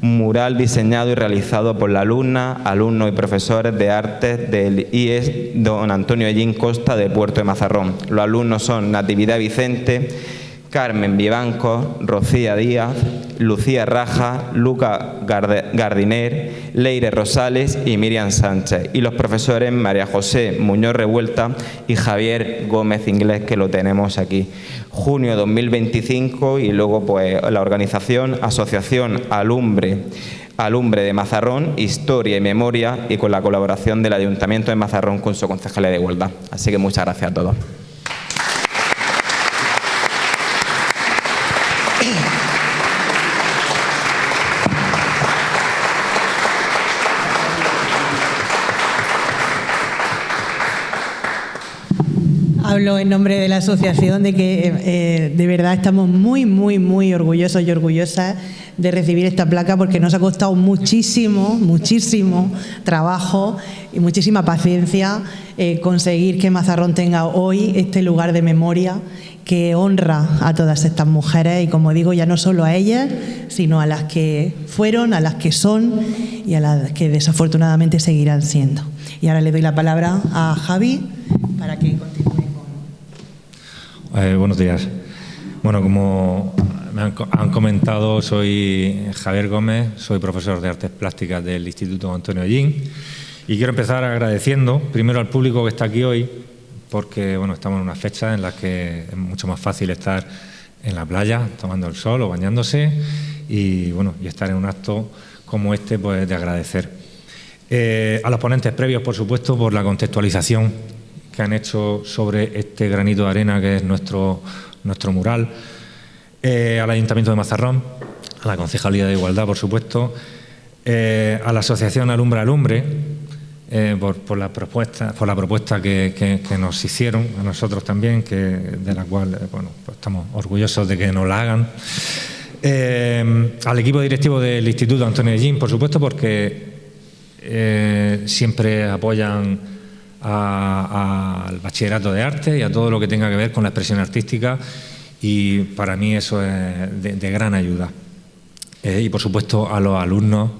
mural diseñado y realizado por la alumna, alumnos y profesores de artes del IES Don Antonio Ellín Costa de Puerto de Mazarrón. Los alumnos son Natividad Vicente, Carmen Vivanco, Rocía Díaz, Lucía Raja, Luca Gardiner, Leire Rosales y Miriam Sánchez. Y los profesores María José Muñoz Revuelta y Javier Gómez Inglés, que lo tenemos aquí. Junio 2025, y luego pues la organización Asociación Alumbre de Mazarrón, Historia y Memoria, y con la colaboración del Ayuntamiento de Mazarrón con su Concejalía de Igualdad. Así que muchas gracias a todos. Hablo en nombre de la asociación de que de verdad estamos muy, muy, muy orgullosos y orgullosas de recibir esta placa, porque nos ha costado muchísimo trabajo y muchísima paciencia conseguir que Mazarrón tenga hoy este lugar de memoria que honra a todas estas mujeres, y como digo, ya no solo a ellas, sino a las que fueron, a las que son y a las que desafortunadamente seguirán siendo. Y ahora le doy la palabra a Javi para que continúe. Buenos días. Bueno, como me han comentado, soy Javier Gómez, soy profesor de Artes Plásticas del Instituto Antonio Ellín, y quiero empezar agradeciendo primero al público que está aquí hoy, porque bueno, estamos en una fecha en la que es mucho más fácil estar en la playa tomando el sol o bañándose, y bueno, y estar en un acto como este, pues de agradecer. A los ponentes previos, por supuesto, por la contextualización que han hecho sobre este granito de arena que es nuestro mural, al Ayuntamiento de Mazarrón, a la Concejalía de Igualdad, por supuesto, a la Asociación Alumbre, por la propuesta que nos hicieron, a nosotros también, de la cual bueno, pues estamos orgullosos de que nos la hagan, al equipo directivo del Instituto Antonio Ellín, por supuesto, porque siempre apoyan al bachillerato de arte y a todo lo que tenga que ver con la expresión artística, y para mí eso es de gran ayuda. Y por supuesto a los alumnos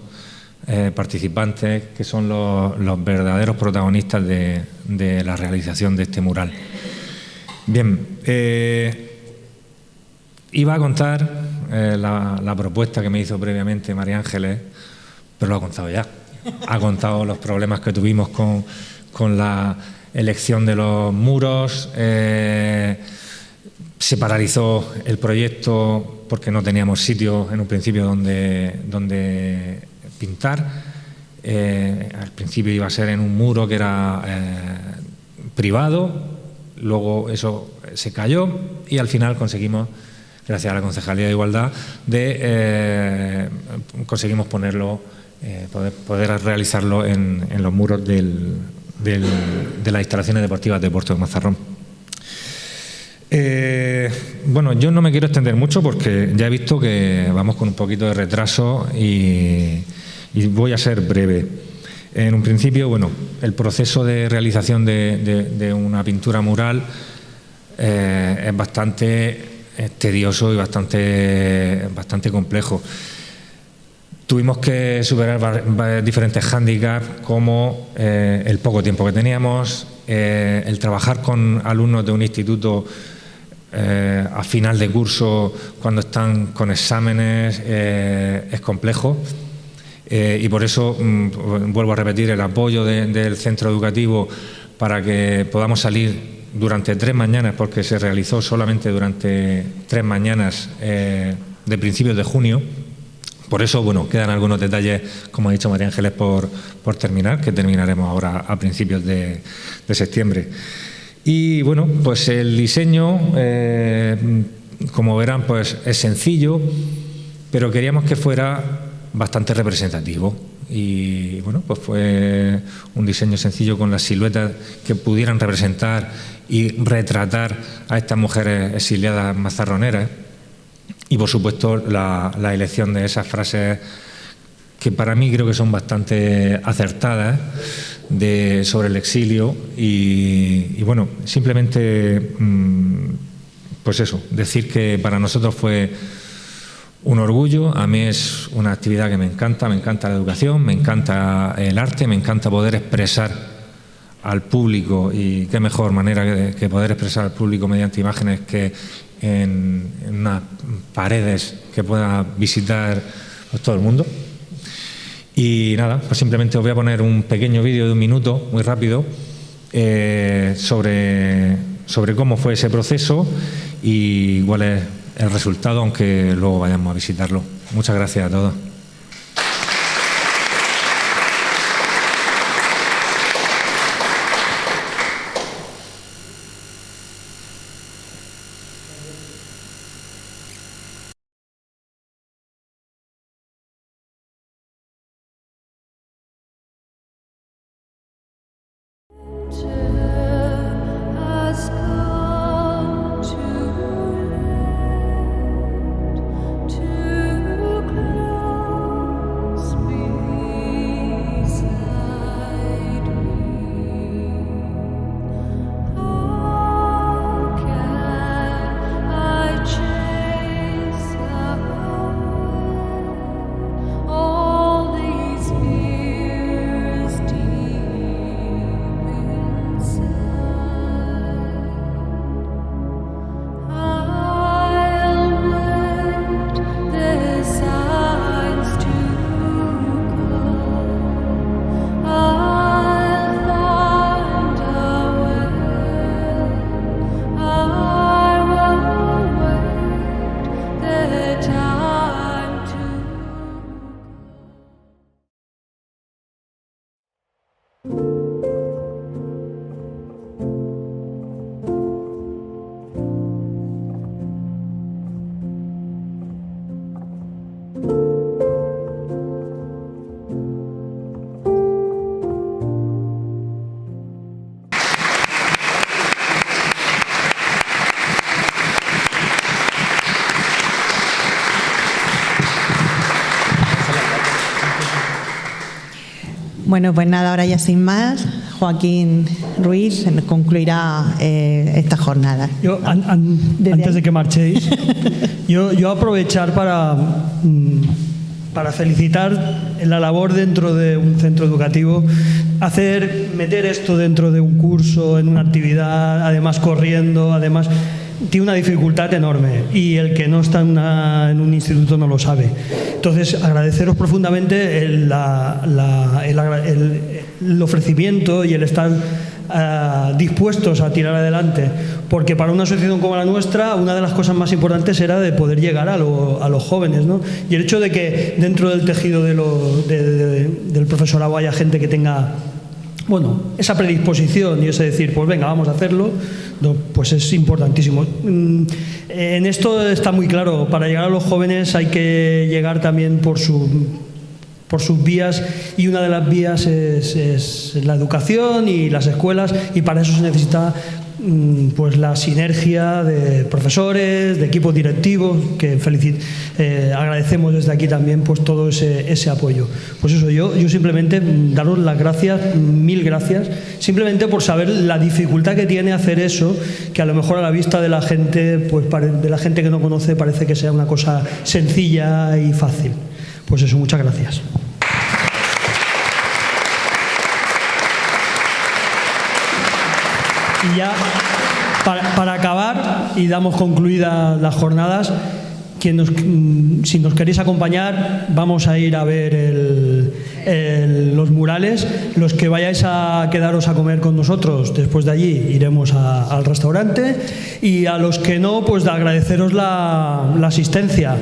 participantes, que son los verdaderos protagonistas de la realización de este mural. Bien, iba a contar la propuesta que me hizo previamente María Ángeles, pero lo ha contado ya. Ha contado los problemas que tuvimos con la elección de los muros. Se paralizó el proyecto porque no teníamos sitio en un principio donde pintar. Al principio iba a ser en un muro que era privado, luego eso se cayó y al final conseguimos, gracias a la Concejalía de Igualdad, conseguimos ponerlo, poder realizarlo en los muros de las instalaciones deportivas de Puerto de Mazarrón. Bueno, yo no me quiero extender mucho porque ya he visto que vamos con un poquito de retraso y voy a ser breve. En un principio, bueno, el proceso de realización de una pintura mural es bastante tedioso y bastante complejo. Tuvimos que superar diferentes hándicaps, como el poco tiempo que teníamos, el trabajar con alumnos de un instituto a final de curso, cuando están con exámenes, es complejo. Y por eso vuelvo a repetir el apoyo del centro educativo para que podamos salir durante 3 mañanas, porque se realizó solamente durante 3 mañanas de principios de junio. Por eso, bueno, quedan algunos detalles, como ha dicho María Ángeles, por terminar, que terminaremos ahora a principios de septiembre. Y bueno, pues el diseño, como verán, pues es sencillo, pero queríamos que fuera bastante representativo. Y bueno, pues fue un diseño sencillo con las siluetas que pudieran representar y retratar a estas mujeres exiliadas mazarroneras. Y por supuesto la elección de esas frases que para mí creo que son bastante acertadas sobre el exilio. Y bueno, simplemente pues eso, decir que para nosotros fue un orgullo. A mí es una actividad que me encanta la educación, me encanta el arte, me encanta poder expresar al público, y qué mejor manera que poder expresar al público mediante imágenes que en unas paredes que pueda visitar pues todo el mundo. Y nada, pues simplemente os voy a poner un pequeño vídeo de 1 minuto, muy rápido, sobre cómo fue ese proceso y cuál es el resultado, aunque luego vayamos a visitarlo. Muchas gracias a todos. Bueno, pues nada, ahora ya sin más, Joaquín Ruiz concluirá esta jornada. Yo, antes de que marchéis, yo aprovechar para felicitar la labor dentro de un centro educativo, meter esto dentro de un curso, en una actividad, además corriendo, además tiene una dificultad enorme, y el que no está en un instituto no lo sabe. Entonces, agradeceros profundamente el ofrecimiento y el estar dispuestos a tirar adelante, porque para una asociación como la nuestra, una de las cosas más importantes era de poder llegar a los jóvenes, ¿no? Y el hecho de que dentro del tejido del profesorado haya gente que tenga, bueno, esa predisposición y ese decir, pues venga, vamos a hacerlo, no, pues es importantísimo. En esto está muy claro, para llegar a los jóvenes hay que llegar también por sus vías, y una de las vías es la educación y las escuelas, y para eso se necesita pues la sinergia de profesores, de equipos directivos, que agradecemos desde aquí también pues todo ese apoyo. Pues eso, yo simplemente daros las gracias, mil gracias, simplemente por saber la dificultad que tiene hacer eso, que a lo mejor a la vista de la gente, pues de la gente que no conoce, parece que sea una cosa sencilla y fácil. Pues eso, muchas gracias. Y ya, para acabar, y damos concluidas las jornadas, si nos queréis acompañar, vamos a ir a ver los murales. Los que vayáis a quedaros a comer con nosotros, después de allí iremos al restaurante. Y a los que no, pues de agradeceros la asistencia.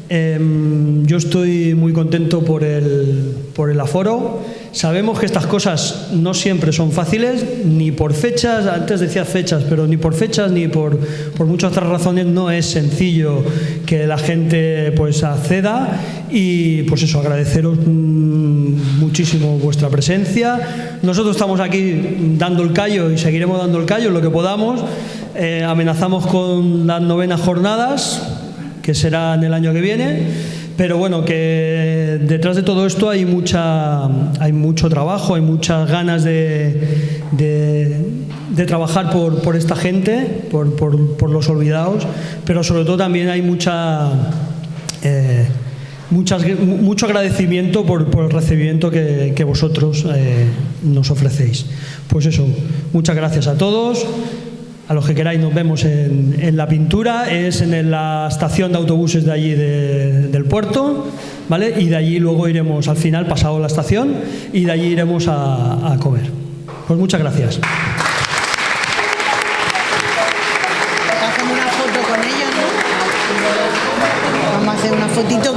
Yo estoy muy contento por el aforo. Sabemos que estas cosas no siempre son fáciles, ni por fechas, antes decía fechas, pero ni por fechas ni por muchas otras razones no es sencillo que la gente pues acceda. Y pues eso, agradeceros muchísimo vuestra presencia. Nosotros estamos aquí dando el callo y seguiremos dando el callo en lo que podamos. Amenazamos con las 9º jornadas, que será en el año que viene. Pero bueno, que detrás de todo esto hay mucho trabajo, hay muchas ganas de trabajar por esta gente, por los olvidados, pero sobre todo también hay mucho agradecimiento por el recibimiento que vosotros nos ofrecéis. Pues eso, muchas gracias a todos. A los que queráis nos vemos en la pintura, es en la estación de autobuses de allí del puerto, ¿vale? Y de allí luego iremos al final, pasado la estación, y de allí iremos a comer. Pues muchas gracias. Hacemos una foto con ellos, ¿no? Vamos a hacer una fotito.